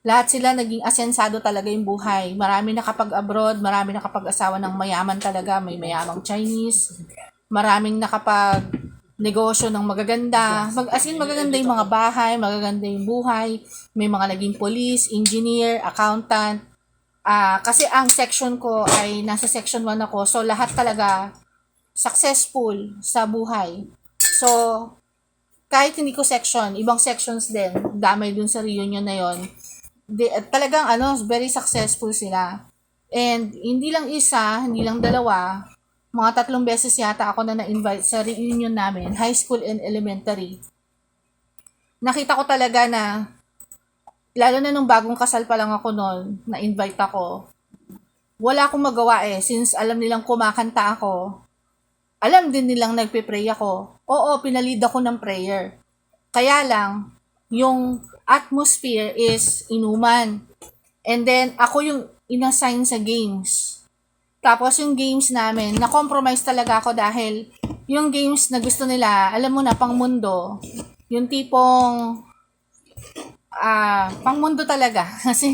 lahat sila naging asensado talaga yung buhay. Marami nakapag-abroad, marami nakapag-asawa ng mayaman talaga, may mayamang Chinese, maraming nakapag-negosyo ng magaganda. Magaganda yung mga bahay, magaganda yung buhay, may mga naging police, engineer, accountant. Kasi ang section ko ay nasa section 1 ako, so lahat talaga successful sa buhay. So, kahit hindi ko section, ibang sections din, damay dun sa reunion na yon. Talagang very successful sila. And hindi lang isa, hindi lang dalawa, mga 3 beses yata ako na na-invite sa reunion namin, high school and elementary. Nakita ko talaga na, lalo na nung bagong kasal pa lang ako noon, na-invite ako, wala akong magawa since alam nilang kumakanta ako, alam din nilang nagpe-pray ako. Oo, pinalid ako ng prayer. Kaya lang, yung atmosphere is inuman. And then, ako yung inassign sa games. Tapos yung games namin, na-compromise talaga ako dahil yung games na gusto nila, alam mo na, pang mundo, yung tipong, pang mundo talaga. Kasi,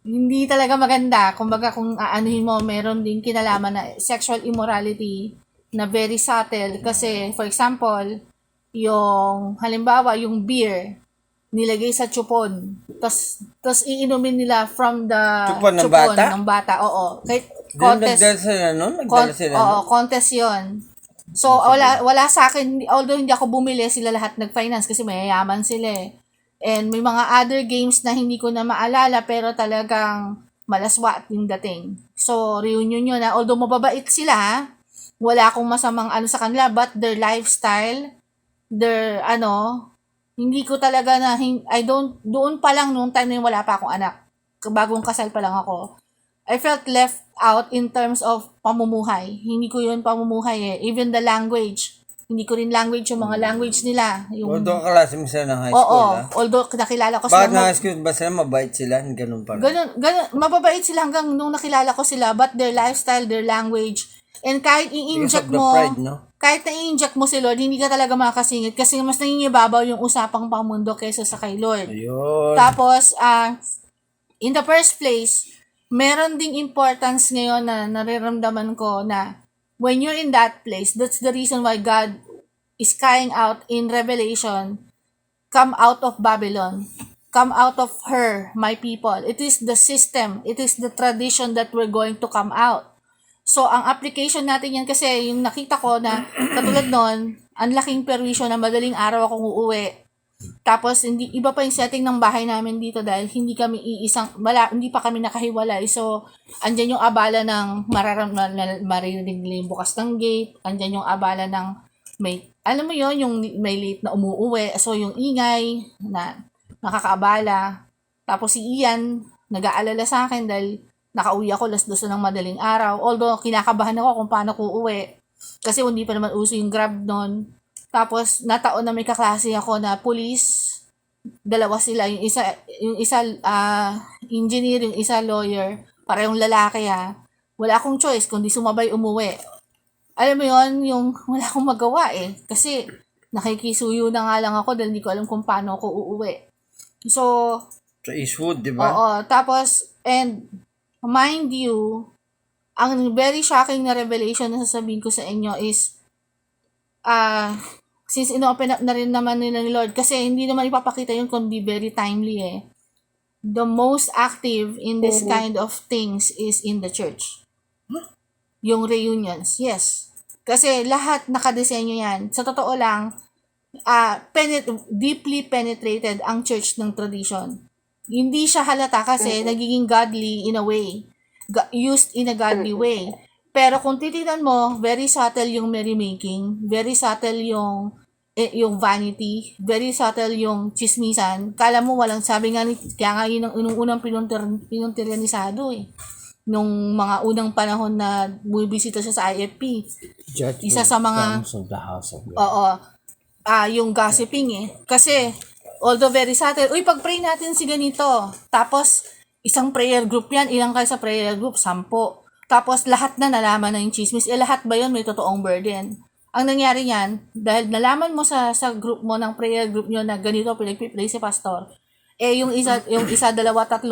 hindi talaga maganda. Kumbaga, kung aanuhin mo, meron din kinalaman na sexual immorality na very subtle. Kasi, for example, yung, halimbawa, yung beer, nilagay sa chupon. Tapos iinumin nila from the chupon ng bata. Oo. Kahit contest. Contest yun. So, wala sa akin, although hindi ako bumili, sila lahat nag-finance kasi mayayaman sila And may mga other games na hindi ko na maalala pero talagang malaswa yung dating. So, reunion yun although mababait sila, wala akong masamang sa kanila, but their lifestyle, their hindi ko talaga doon pa lang nung time na wala pa akong anak. Bagong kasal pa lang ako. I felt left out in terms of pamumuhay. Hindi ko yun pamumuhay Even the language. Hindi ko rin language yung mga language nila. Although klase mo sila ng high school, although nakilala ko sila. Bakit na high school ba sila? Mabait sila? Ganun pa rin. Ganun, mababait sila hanggang nung nakilala ko sila, but their lifestyle, their language, and kahit i-inject mo, pride, no? kahit na-inject mo si Lord, hindi ka talaga makakasingit kasi mas nangingibabaw yung usapang pangmundo kaysa sa kay Lord. Ayun. Tapos, in the first place, meron ding importance ngayon na nararamdaman ko na when you're in that place, that's the reason why God is crying out in Revelation come out of Babylon. Come out of her, my people. It is the system. It is the tradition that we're going to come out. So, ang application natin yan kasi yung nakita ko na katulad nun, ang laking perwisyo na madaling araw akong uuwi. Tapos, iba pa yung setting ng bahay namin dito dahil hindi pa kami nakahiwalay. So, andyan yung abala ng maririnig nila yung bukas ng gate. Andyan yung abala ng alam mo yon yung may late na umuuwi. So, yung ingay na nakakaabala. Tapos si Ian, nag-aalala sa akin dahil nakauwi ako 2:00 ng madaling araw. Although, kinakabahan ako kung paano ko uwi. Kasi hindi pa naman uso yung Grab nun. Tapos, nataon na may kaklase ako na police. Dalawa sila. Yung isa engineer, yung isa lawyer. Parehong lalaki ha. Wala akong choice kundi sumabay umuwi. Alam mo yon yung wala akong magawa eh. Kasi, nakikisuyo na nga lang ako dahil hindi ko alam kung paano ako uuwi. So, Sa Eastwood, di ba? oo. Tapos, and mind you, ang very shocking na revelation na sasabihin ko sa inyo is, since ino-open up na rin naman nila ni Lord, kasi hindi naman ipapakita yun kundi very timely eh. The most active in this kind of things is in the church. Yung reunions, yes. Kasi lahat nakadesenyo yan. Sa totoo lang, deeply penetrated ang church ng tradition. Hindi siya halata kasi nagiging godly in a way. Used in a godly way. Pero kung titignan mo, very subtle yung merrymaking, very subtle yung vanity, very subtle yung chismisan. Kala mo walang sabi nga, kaya nga yun ang unang pinuntiryanisado eh. Nung mga unang panahon na bumibisita siya sa IFP. Isa sa mga, yung gossiping eh. Kasi, although very subtle, pag-pray natin si ganito. Tapos, isang prayer group yan. Ilang kayo sa prayer group? 10. Tapos, lahat na nalaman na yung chismis. Lahat ba yun may totoong burden? Ang nangyari yan, dahil nalaman mo sa group mo ng prayer group nyo na ganito, pinagpipray si pastor, yung isa, 2, 3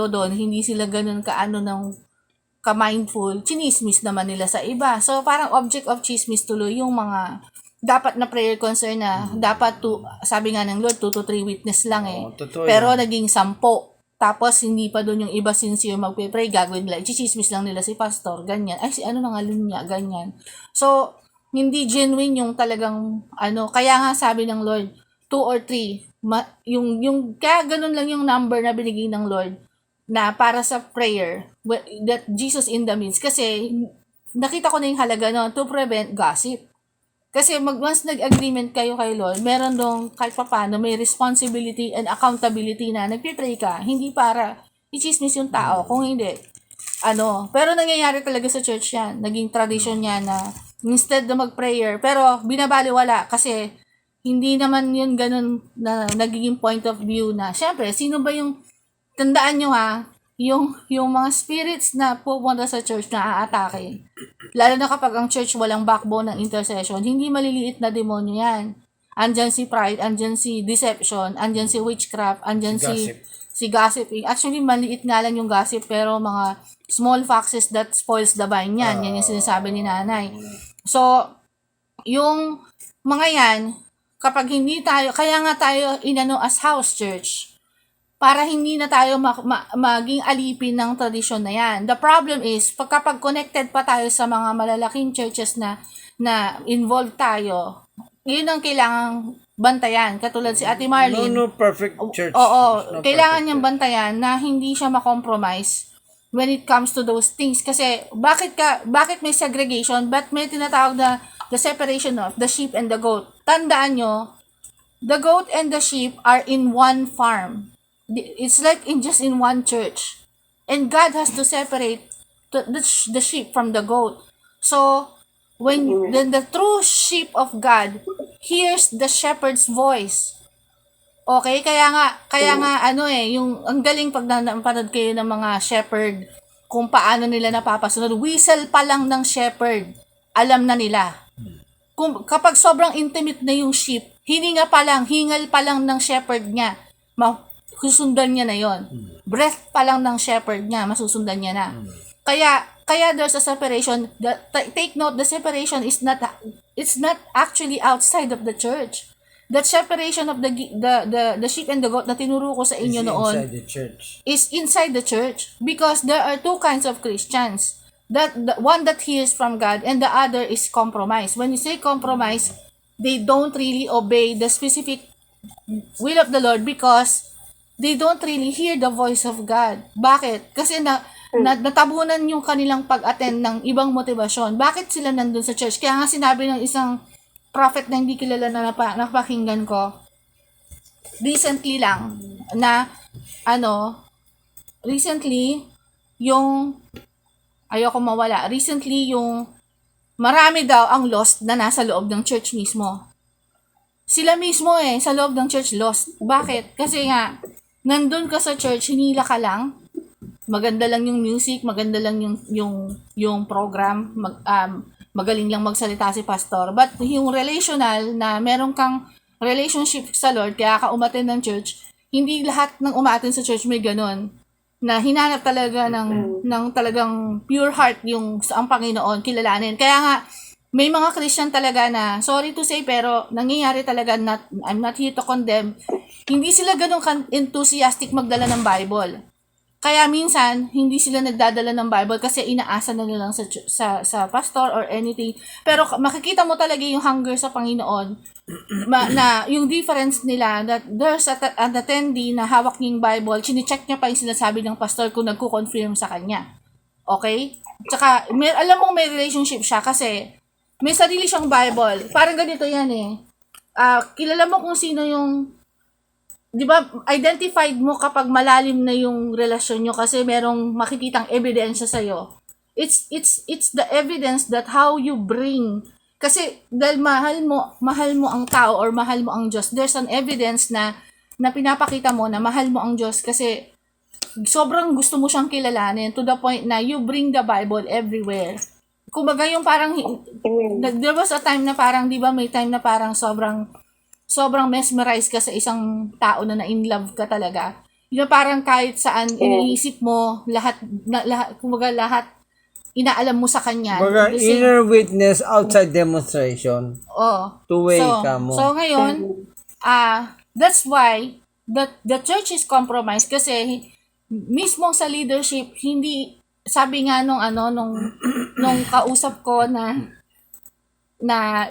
doon, hindi sila ganun kaano ng ka-mindful, chinismis naman nila sa iba. So, parang object of chismis tuloy yung mga dapat na prayer concern na dapat sabi nga ng Lord, 2 to 3 witness lang eh. Pero naging 10. Tapos, hindi pa doon yung iba sincere magpe-pray, gagawin nila. Chichismis lang nila si pastor, ganyan. Ay, si ano na nga niya, ganyan. So, hindi genuine yung talagang, kaya nga sabi ng Lord, 2 or 3, kaya ganun lang yung number na binigay ng Lord, na para sa prayer, that Jesus in the midst. Kasi, nakita ko na yung halaga to prevent gossip. Kasi once nag-agreement kayo kay Lord, meron dong kahit paano may responsibility and accountability na nagpipray ka, hindi para i-chismis yung tao, kung hindi. Pero nangyayari talaga sa church yan. Naging tradition yan na instead na mag-prayer, pero binabaliwala kasi hindi naman yun ganun na nagiging point of view na, syempre, sino ba yung, tandaan nyo yung mga spirits na pupunta sa church na aatake, lalo na kapag ang church walang backbone ng intercession, hindi maliliit na demonyo yan. Andyan si pride, andyan si deception, andyan si witchcraft, andyan si gossiping. Actually, maliit nga lang yung gossip, pero mga small foxes that spoils the vine yan. Yan yung sinasabi ni nanay. So, yung mga yan, kapag hindi tayo, kaya nga tayo as house church, para hindi na tayo maging alipin ng tradisyon na yan. The problem is, kapag connected pa tayo sa mga malalaking churches na involved tayo, yun ang kailangang bantayan. Katulad si Ate Marlene. No perfect church. Oo, kailangan niyang bantayan na hindi siya ma-compromise when it comes to those things. Kasi, bakit may segregation? Ba't may tinatawag na the separation of the sheep and the goat? Tandaan nyo, the goat and the sheep are in one farm. It's like just in one church. And God has to separate the sheep from the goat. So, when the true sheep of God hears the shepherd's voice. Okay, kaya nga yung ang galing pag napanood kayo ng mga shepherd, kung paano nila napapasunod. Whistle pa lang ng shepherd, alam na nila. Kapag sobrang intimate na yung sheep, hingal pa lang ng shepherd niya, susundan niya na yon. Breath pa lang ng shepherd niya, masusundan niya na. Kaya there's a separation. Take note, the separation it's not actually outside of the church. that separation of the sheep and the goat na tinuro ko sa inyo noon Inside the church. is inside the church, because there are two kinds of Christians. That the one that hears from God and the other is compromise. When you say compromise, they don't really obey the specific will of the Lord because they don't really hear the voice of God. Bakit? Kasi natabunan yung kanilang pag-attend ng ibang motibasyon. Bakit sila nandun sa church? Kaya nga sinabi ng isang prophet na hindi kilala na napakinggan ko, recently lang, na, recently yung marami daw ang lost na nasa loob ng church mismo. Sila mismo sa loob ng church lost. Bakit? Kasi nga, nandun ka sa church, hinila ka lang, maganda lang yung music, maganda lang yung program, magaling lang magsalita si pastor. But yung relational na meron kang relationship sa Lord, kaya ka umattend ng church, hindi lahat ng umattend sa church may ganun. Na hinanap talaga ng talagang pure heart yung ang Panginoon, kilalanin. Kaya nga, may mga Christian talaga na, sorry to say, pero nangyayari talaga, I'm not here to condemn, hindi sila ganun enthusiastic magdala ng Bible. Kaya minsan, hindi sila nagdadala ng Bible kasi inaasa na lang sa pastor or anything. Pero makikita mo talaga yung hunger sa Panginoon, na yung difference nila, that there's an attendee na hawak niya yung Bible, chine-check niya pa yung sinasabi ng pastor kung nagko-confirm sa kanya. Okay? Tsaka, alam mo may relationship siya kasi may sarili siyang Bible. Parang ganito yan kilala mo kung sino yung, di ba, identified mo kapag malalim na yung relasyon nyo kasi merong makikitang ebidensya sa'yo. It's the evidence that how you bring, kasi dahil mahal mo ang tao or mahal mo ang Diyos, there's an evidence na pinapakita mo na mahal mo ang Diyos kasi sobrang gusto mo siyang kilalanin to the point na you bring the Bible everywhere. Kumbaga yung parang, there was a time na parang, di ba may time na parang sobrang mesmerized ka sa isang tao na in love ka talaga. Yung parang kahit saan iniisip mo, lahat inaalam mo sa kanya. Baga, inner witness, outside demonstration. Two-way ka mo. So ngayon, that's why the church is compromised kasi mismo sa leadership, hindi, sabi nga nung kausap ko na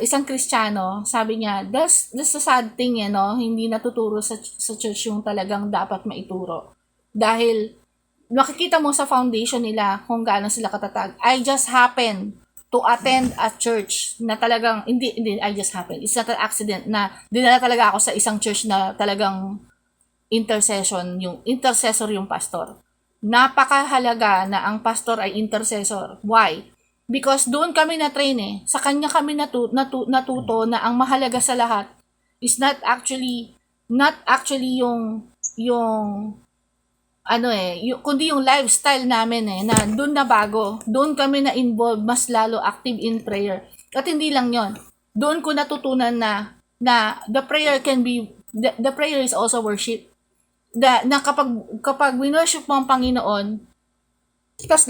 isang Kristiyano, sabi niya, that's a sad thing, hindi natuturo sa church yung talagang dapat maituro. Dahil, makikita mo sa foundation nila kung gaano sila katatag. I just happen to attend a church na talagang, hindi, I just happen, it's not an accident na dinala talaga ako sa isang church na talagang intercessor yung pastor. Napakahalaga na ang pastor ay intercessor. Why? Because doon kami na-train sa kanya kami natuto na ang mahalaga sa lahat is not actually yung kundi yung lifestyle namin na doon na bago. Doon kami na-involve, mas lalo active in prayer. At hindi lang yon. Doon ko natutunan na the prayer the prayer is also worship. Na kapag winworship mo ang Panginoon, tas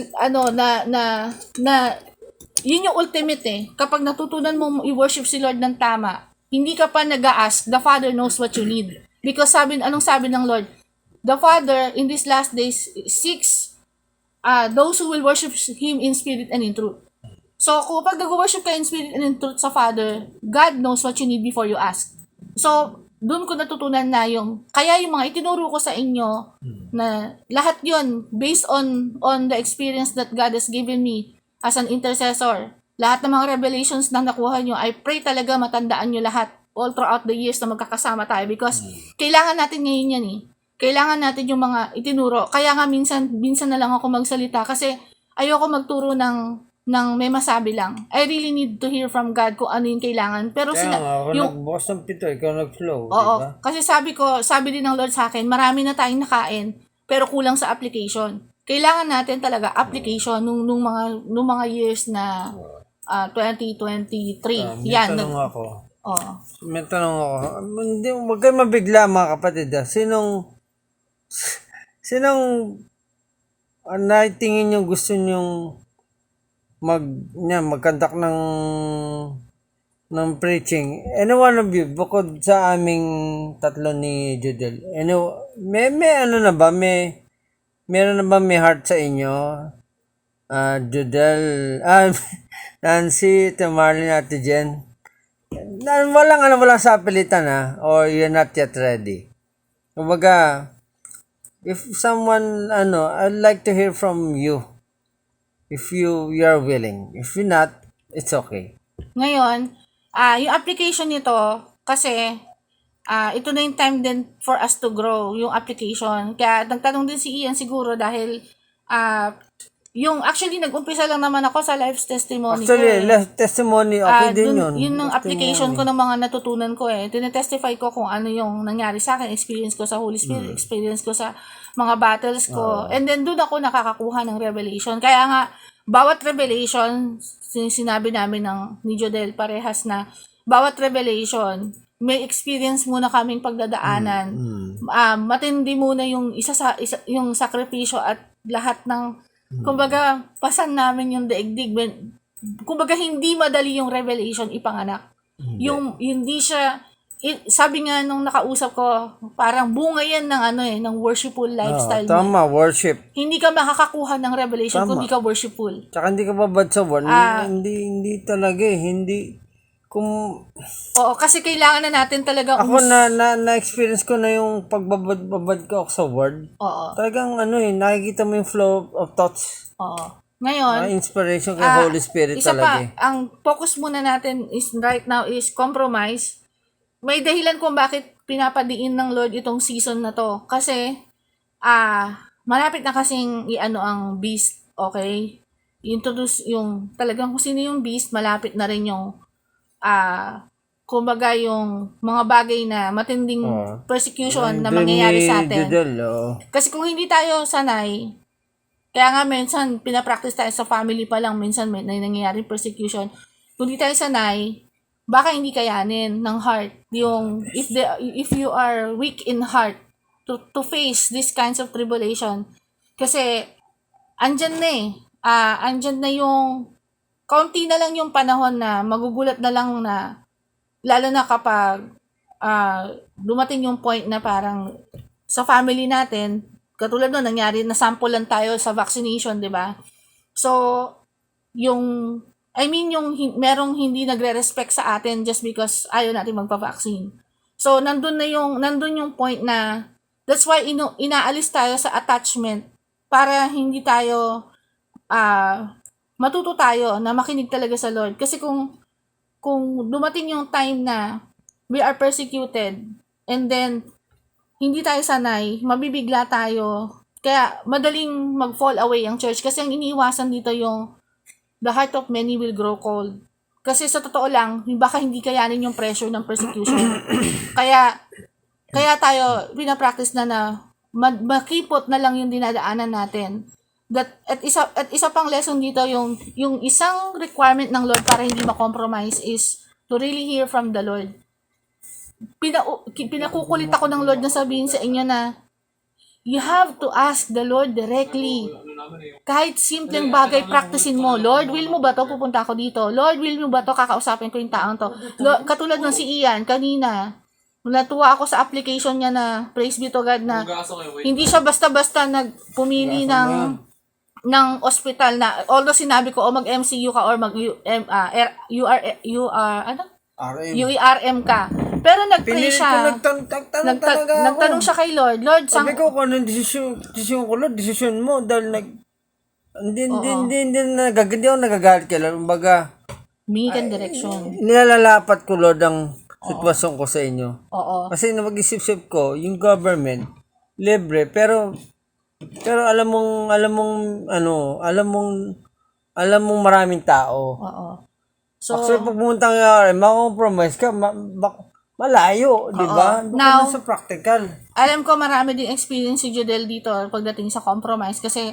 yun yung ultimate kapag natutunan mo i-worship si Lord ng tama, hindi ka pa nag-a-ask, the Father knows what you need. Because anong sabi ng Lord? The Father in these last days seeks those who will worship Him in spirit and in truth. So kapag nag-worship ka in spirit and in truth sa Father, God knows what you need before you ask. So doon ko natutunan na kaya yung mga itinuro ko sa inyo na lahat yon based on the experience that God has given me as an intercessor. Lahat ng mga revelations na nakuha nyo, I pray talaga matandaan nyo lahat all throughout the years na magkakasama tayo because kailangan natin ngayon yan Kailangan natin yung mga itinuro. Kaya nga minsan na lang ako magsalita kasi ayoko magturo ng may masabi lang. I really need to hear from God kung ano yung kailangan. Pero ako nagbukas ng pito, ikaw nag-flow. Oo. Diba? Kasi sabi din ng Lord sa akin, marami na tayong nakain, pero kulang sa application. Kailangan natin talaga application nung mga years na 2023. May tanong ako. May tanong ako. Huwag kayo mabigla mga kapatid. Sinong naitingin nyo gusto nyong magkandak ng ng preaching. Any one of you, bukod sa aming tatlo ni Judel, may ano na ba, meron na ba may heart sa inyo? Judel, Nancy, Marlene, Ate Jen. Walang sa pilitan or you're not yet ready. Kumbaga, if someone, I'd like to hear from you. If you're willing. If you're not, it's okay. Ngayon, yung application nito, kasi, ito na yung time din for us to grow, yung application. Kaya, nagtanong din si Ian siguro dahil, actually, nag-umpisa lang naman ako sa life testimony ko. Actually, life testimony, okay din yun. Yun ang application ko ng mga natutunan ko Tinetestify ko kung ano yung nangyari sa akin, experience ko sa Holy Spirit, experience ko sa mga battles ko. And then, doon ako nakakakuha ng revelation. Kaya nga, bawat revelation, sinabi namin ni Jodel parehas na, bawat revelation, may experience muna kaming pagdadaanan. Matindi muna yung yung sakripisyo at lahat ng kumbaga, pasan namin yung daigdig. Kumbaga, hindi madali yung revelation ipanganak. Yung hindi siya, sabi nga nung nakausap ko, parang bunga yan ng worshipful lifestyle. Tama, worship. Hindi ka makakakuha ng revelation kung hindi ka worshipful. Tsaka hindi ka babad sa word. Hindi talaga Oo, kasi kailangan na natin talaga ako na-experience ko na yung pagbabad ko sa word. Oo. Talagang nakikita mo yung flow of thoughts. Oo. Ngayon, inspiration kay Holy Spirit isa talaga. pa, ang focus muna natin is right now is compromise. May dahilan kung bakit pinapadiin ng Lord itong season na to. Kasi, malapit na kasing ang beast, okay? Introduce yung, talagang kung sino yung beast, malapit na rin yung kumbaga yung mga bagay na matinding persecution na mangyayari sa atin. Kasi kung hindi tayo sanay, kaya nga minsan pinapractice tayo sa family pa lang, minsan may nangyayari persecution. Kung hindi tayo sanay, baka hindi kayanin ng heart. Yung if you are weak in heart to face these kinds of tribulation, kasi andyan na yung kaunti na lang yung panahon na magugulat na lang na, lalo na kapag dumating yung point na parang sa family natin, katulad nun, nangyari na sample lang tayo sa vaccination, di ba? So, yung merong hindi nagre-respect sa atin just because ayaw natin magpa-vaccine. So, nandun yung point na, that's why inaalis tayo sa attachment para hindi tayo, matuto tayo na makinig talaga sa Lord. Kasi kung dumating yung time na we are persecuted and then hindi tayo sanay, mabibigla tayo. Kaya madaling mag-fall away ang church kasi ang iniiwasan dito yung the heart of many will grow cold. Kasi sa totoo lang, baka hindi kayanin yung pressure ng persecution. Kaya tayo pinapractice na makipot na lang yung dinadaanan natin. At isa pang lesson dito, yung isang requirement ng Lord para hindi ma-compromise is to really hear from the Lord. Pinakukulit ako ng Lord na sabihin sa inyo na you have to ask the Lord directly. Kahit simpleng bagay, practicein mo. Lord, will mo ba to? Pupunta ako dito. Lord, will mo ba to? Kakausapin ko yung taong to. Lord, katulad ng si Ian kanina. Natuwa ako sa application niya na, praise be to God, na hindi siya basta-basta nagpumili ng hospital na, although sinabi ko, mag-MCU ka or UERM ka. Pero nag-pray siya. Nagtanong siya kay Lord. Lord, sabi ko kung anong desisyon ko, Lord, desisyon mo. Dahil hindi ako nagagalit kay Lord. Kumbaga, humingi direction. Nilalalapat ko, Lord, ang sitwasyon ko sa inyo. Oo. Kasi na mag-isip-isip ko, yung government, libre, pero alam mong maraming tao. Oo. So, actually, pag pumunta ka, makompromise ka, malayo, di ba? Now, sa practical. Alam ko marami din experience si Jodel dito pagdating sa compromise kasi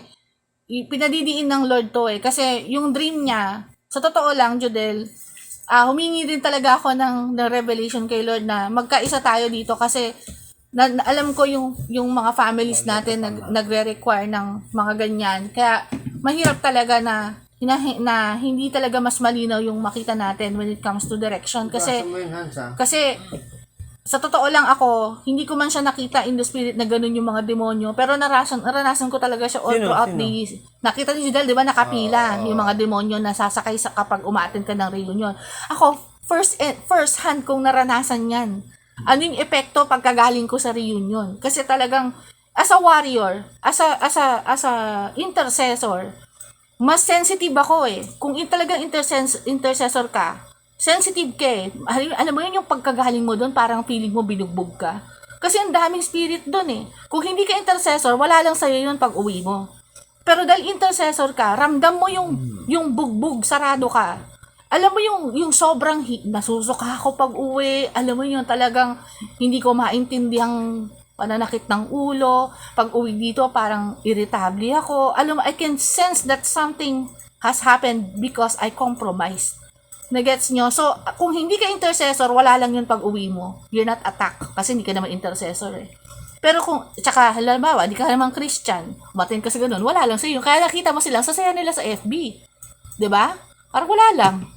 pinadidiin ng Lord to Kasi yung dream niya, sa totoo lang, Jodel, humingi din talaga ako ng revelation kay Lord na magkaisa tayo dito kasi alam ko yung mga families natin nagre-require ng mga ganyan. Kaya mahirap talaga na na hindi talaga mas malinaw yung makita natin when it comes to direction. Kasi, Basa mo yun, Hans, ha? kasi, sa totoo lang ako, hindi ko man siya nakita in the spirit na ganun yung mga demonyo, pero naranasan ko talaga siya all Sino? throughout Sino? the... Nakita ni Judel, di ba, nakapila yung mga demonyo na sasakay sa kapag umaattend ka ng reunion. Ako, first hand kong naranasan yan. Ano yung epekto pagkagaling ko sa reunion? Kasi talagang, as a warrior, as a intercessor, mas sensitive ako eh. Kung talagang intercessor ka, sensitive ka eh. Alam mo yun yung pagkagaling mo doon, parang feeling mo binugbog ka. Kasi ang daming spirit doon eh. Kung hindi ka intercessor, wala lang sa'yo yun pag uwi mo. Pero dahil intercessor ka, ramdam mo yung bugbog, sarado ka. Alam mo yung sobrang nasusuka ako pag uwi. Alam mo yung talagang hindi ko maintindihan pananakit ng ulo. Pag uwi dito, parang irritable ako. Alam mo, I can sense that something has happened because I compromised. Nagets nyo? So, kung hindi ka intercessor, wala lang yun pag uwi mo. You're not attacked kasi hindi ka naman intercessor eh. Pero kung, tsaka halimbawa, hindi ka naman Christian, umatin ka sa ganun, wala lang sa iyo. Kaya nakita mo silang sasaya nila sa FB. 'Di ba? Parang wala lang.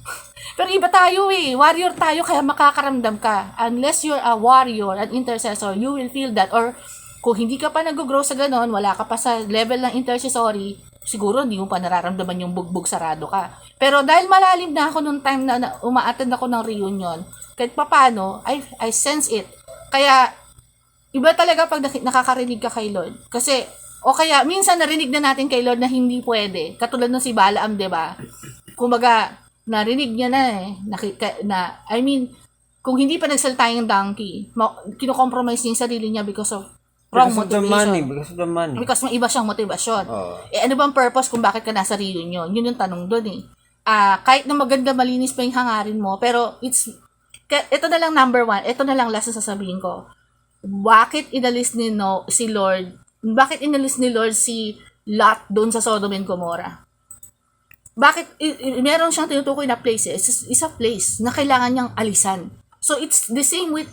Pero iba tayo eh. Warrior tayo kaya makakaramdam ka. Unless you're a warrior, an intercessor, you will feel that. Or kung hindi ka pa nag-grow sa ganun, wala ka pa sa level ng intercessory, siguro hindi mo pa nararamdaman yung bugbog sarado ka. Pero dahil malalim na ako nung time na uma-attend ako ng reunion, kahit papano, I sense it. Kaya, iba talaga pag nakakarinig ka kay Lord. Kasi, o kaya, minsan narinig na natin kay Lord na hindi pwede. Katulad ng si Balaam, di ba? Kumbaga, narinig niya na eh. Kung hindi pa nagsalita yung donkey, kino-compromise niya yung sarili niya because of wrong motivation. Because of the money. Because may iba siyang motivasyon. Oo. Ano bang purpose kung bakit ka nasa reunion? Yun yung tanong doon eh. Kahit na maganda, malinis pa yung hangarin mo, pero ito na lang number one, ito na lang last na sasabihin ko. Bakit inalis ni Lord si Lot doon sa Sodom and Gomorrah? Bakit meron siyang tinutukoy na place eh? It's a place na kailangan niyang alisan. So it's the same with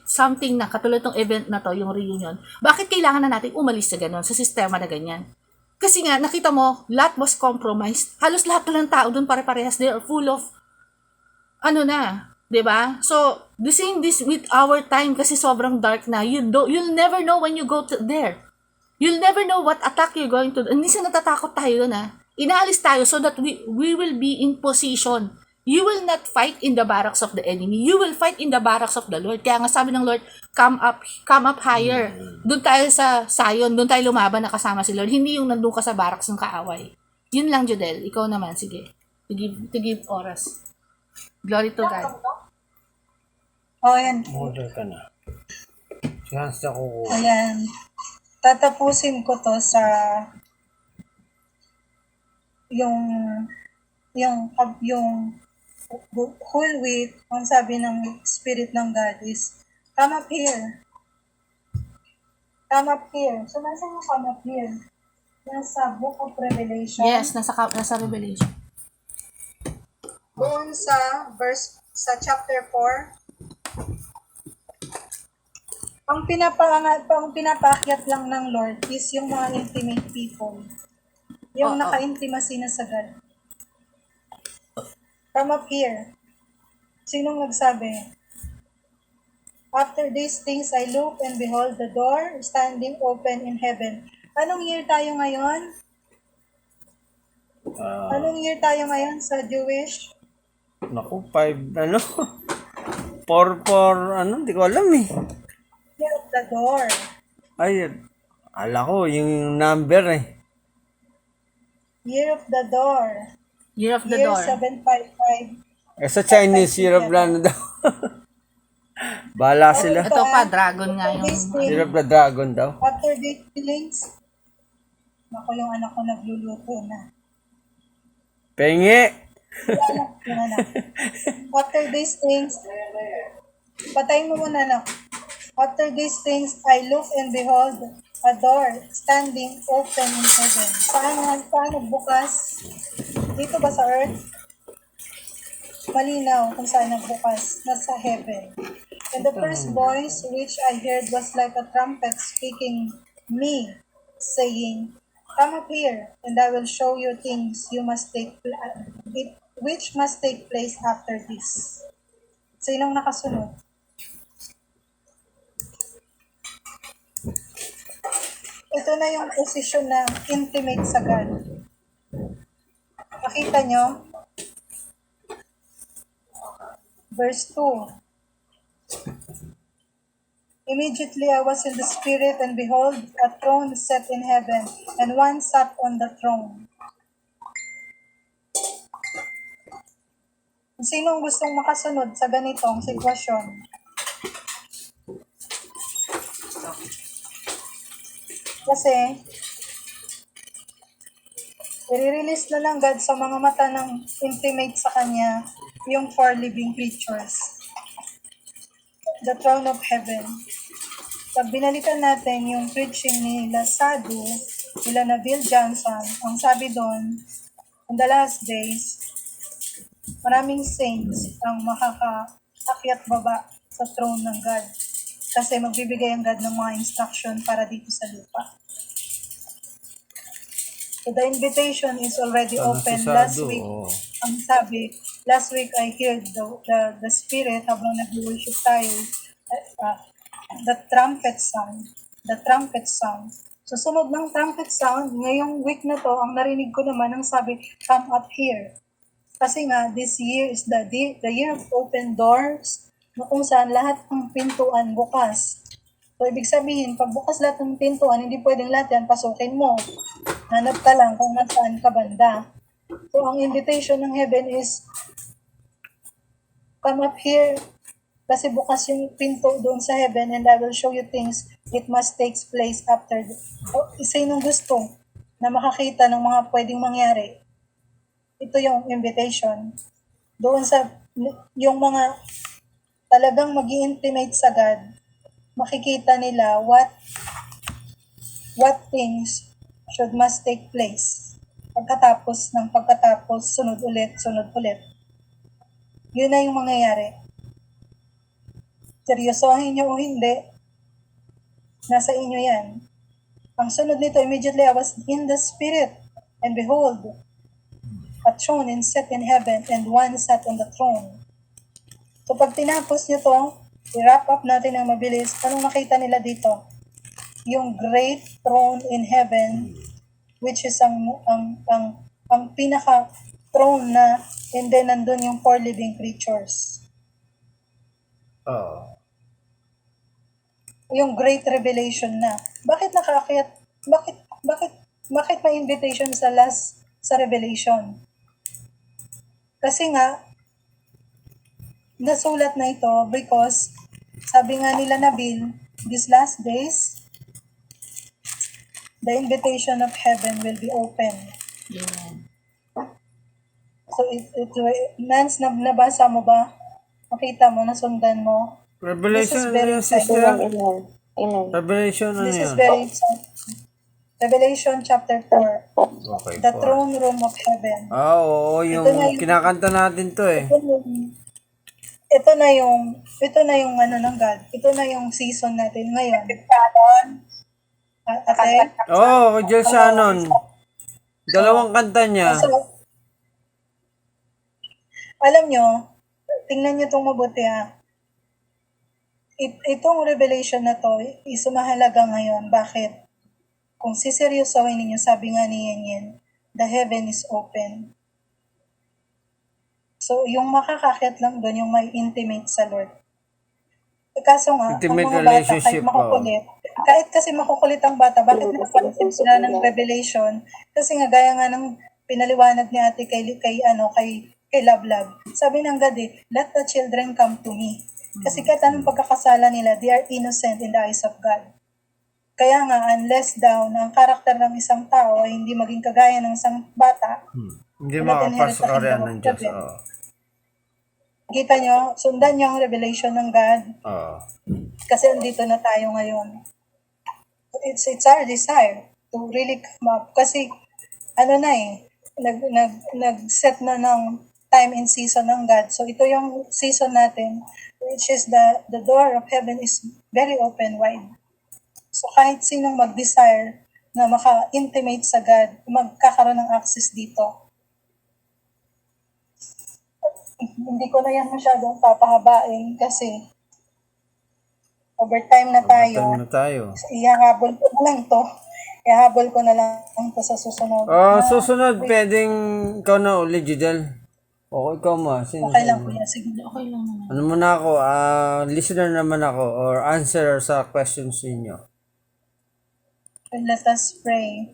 something na katulad ng event na to, yung reunion. Bakit kailangan na natin umalis sa ganun, sa sistema na ganyan? Kasi nga, nakita mo, Lot was compromised. Halos lahat na ng tao doon pare-parehas. They are full of, diba? So, the same this with our time kasi sobrang dark na. You'll never know when you go there. You'll never know what attack you're going to do. Hindi sa natatakot tayo na. Inaalis tayo so that we will be in position. You will not fight in the barracks of the enemy. You will fight in the barracks of the Lord. Kaya nga sabi ng Lord, come up higher. Doon tayo sa Zion, doon tayo lumaban na kasama si Lord. Hindi yung nandun ka sa barracks ng kaaway. Yun lang, Jodel. Ikaw naman, sige. To give oras. Glory to God. Yan. Order ka na. Si Hans na kukuha. Ayan. Tatapusin ko to sa yung whole week, ang sabi ng Spirit ng God is, come up here. Come up here. So, nasa yung come up here? Nasa Book of Revelation. Yes, nasa Revelation. Doon sa chapter 4. Ang pinapaakyat lang ng Lord is yung mga intimate people. Yung naka-intimacy na sa God. Come up here. Sinong nagsabi? After these things, I look and behold the door standing open in heaven. Anong year tayo ngayon? Anong year tayo ngayon sa Jewish? Naku, 4, hindi ko alam eh. Year of the door. Ay, ala ko, yung number eh. Year of the door. Year of the Year door. 755. Sa Chinese, Year of Land daw. Bahala sila. Ito pa, dragon nga yung... Year of the Dragon daw. After these things, ako yung anak ko nagluluto na. Pengi! Yung anak. After these things, patayin mo muna anak. After these things, I look and behold a door standing open in heaven. Saan nagbukas? Dito ba sa earth? Malinaw kung saan nagbukas. Nasa heaven. And the first voice which I heard was like a trumpet speaking me, saying, Come up here, and I will show you things which must take place after this. Sinong nakasunod? Ito na yung position na intimate sa God. Makita nyo? Verse 2. Immediately I was in the Spirit, and behold, a throne set in heaven, and one sat on the throne. Sinong gustong makasunod sa ganitong sitwasyon? Kasi, i-release na lang God sa mga mata ng intimate sa Kanya yung 4 living creatures. The throne of heaven. Pag binalikan natin yung preaching nila Sadu, nila Neville Johnson, ang sabi doon, in the last days, maraming saints ang makakaakyat baba sa throne ng God. Kasi magbibigay ang God ng mga instruction para dito sa lupa. So the invitation is already open last week. Ang sabi, last week I heard the Spirit habang nag-worship tayo, the trumpet sound. So sunod ng trumpet sound, ngayong week na to, ang narinig ko naman ang sabi, come up here. Kasi nga, this year is the year of open doors, na kung saan lahat ng pintuan bukas. So, ibig sabihin, pag bukas lahat ng pintuan, hindi pwedeng lahat yan pasukin mo. Hanap ka lang kung nasaan ka banda. So, ang invitation ng heaven is, come up here, kasi bukas yung pinto doon sa heaven, and I will show you things it must take place after. Sinong gusto na makakita ng mga pwedeng mangyari? Ito yung invitation. Doon sa, yung mga talagang mag-i-intimate sa God, makikita nila what things must take place. Pagkatapos, sunod ulit. Yun na yung mangyayari. Seryosohin nyo o hindi, nasa inyo yan. Ang sunod nito, immediately I was in the Spirit, and behold, a throne set in heaven, and one sat on the throne. So pag tinapos nyo to, i-wrap up natin ng mabilis, anong nakita nila dito? Yung great throne in heaven, which is ang pinaka throne na, and then nandun yung 4 living creatures. Yung great revelation na. Bakit nakaakyat? Bakit may invitation sa revelation? Kasi nga, nasulat na ito because sabi nga nila Nabil, these last days, the invitation of heaven will be open. Amen. So, Nance, nabasa mo ba? Makita mo, nasundan mo? Revelation, very ano yun, sister? Amen. Revelation, ano This is yun? very exciting. Revelation chapter 4. Okay, The po. throne room of heaven. Oo, yung Ito na yung- kinakanta natin to eh. Ito na yung ano ng God. Ito na yung season natin ngayon. Ate? Oo, Jill Shannon. Dalawang kanta niya. So, alam nyo, tingnan nyo itong mabuti ha. Itong revelation na to, isumahalaga ngayon. Bakit? Kung siseryosohin ninyo, sabi nga ni Yen, the heaven is open. So, yung makakakit lang doon, yung may intimate sa Lord. Kaso nga, Intimate ang mga bata, relationship, kahit makukulit, kahit kasi makukulit ang bata, bakit nakapalitin sila ng revelation? Kasi nga, gaya nga ng pinaliwanag ni ate kay Love Love. Sabi ng God let the children come to me. Kasi kahit anong pagkakasala nila, they are innocent in the eyes of God. Kaya nga, unless daw na ang karakter ng isang tao ay hindi maging kagaya ng isang bata, Hindi Not inherit makapasok the ka rin kingdom ng of Diyos. heaven. Kita nyo, sundan nyo ang revelation ng God. Oo. Kasi andito na tayo ngayon. It's our desire to really come up. Kasi, nag-set na ng time and season ng God. So, ito yung season natin, which is the door of heaven is very open wide. So, kahit sinong mag-desire na maka-intimate sa God, magkakaroon ng access dito. Hindi ko na yan masyadong papahabain kasi overtime na tayo. Time na tayo. Ihahabol ko na lang to. Ihahabol ko na lang to sa susunod. Susunod, pwedeng ikaw na ulit, Jidel. O ikaw ma. Sino Okay lang sa'yo? kuya, sige. Okay lang naman. Ano muna ako, listener naman ako or answer sa questions ninyo. Let us pray.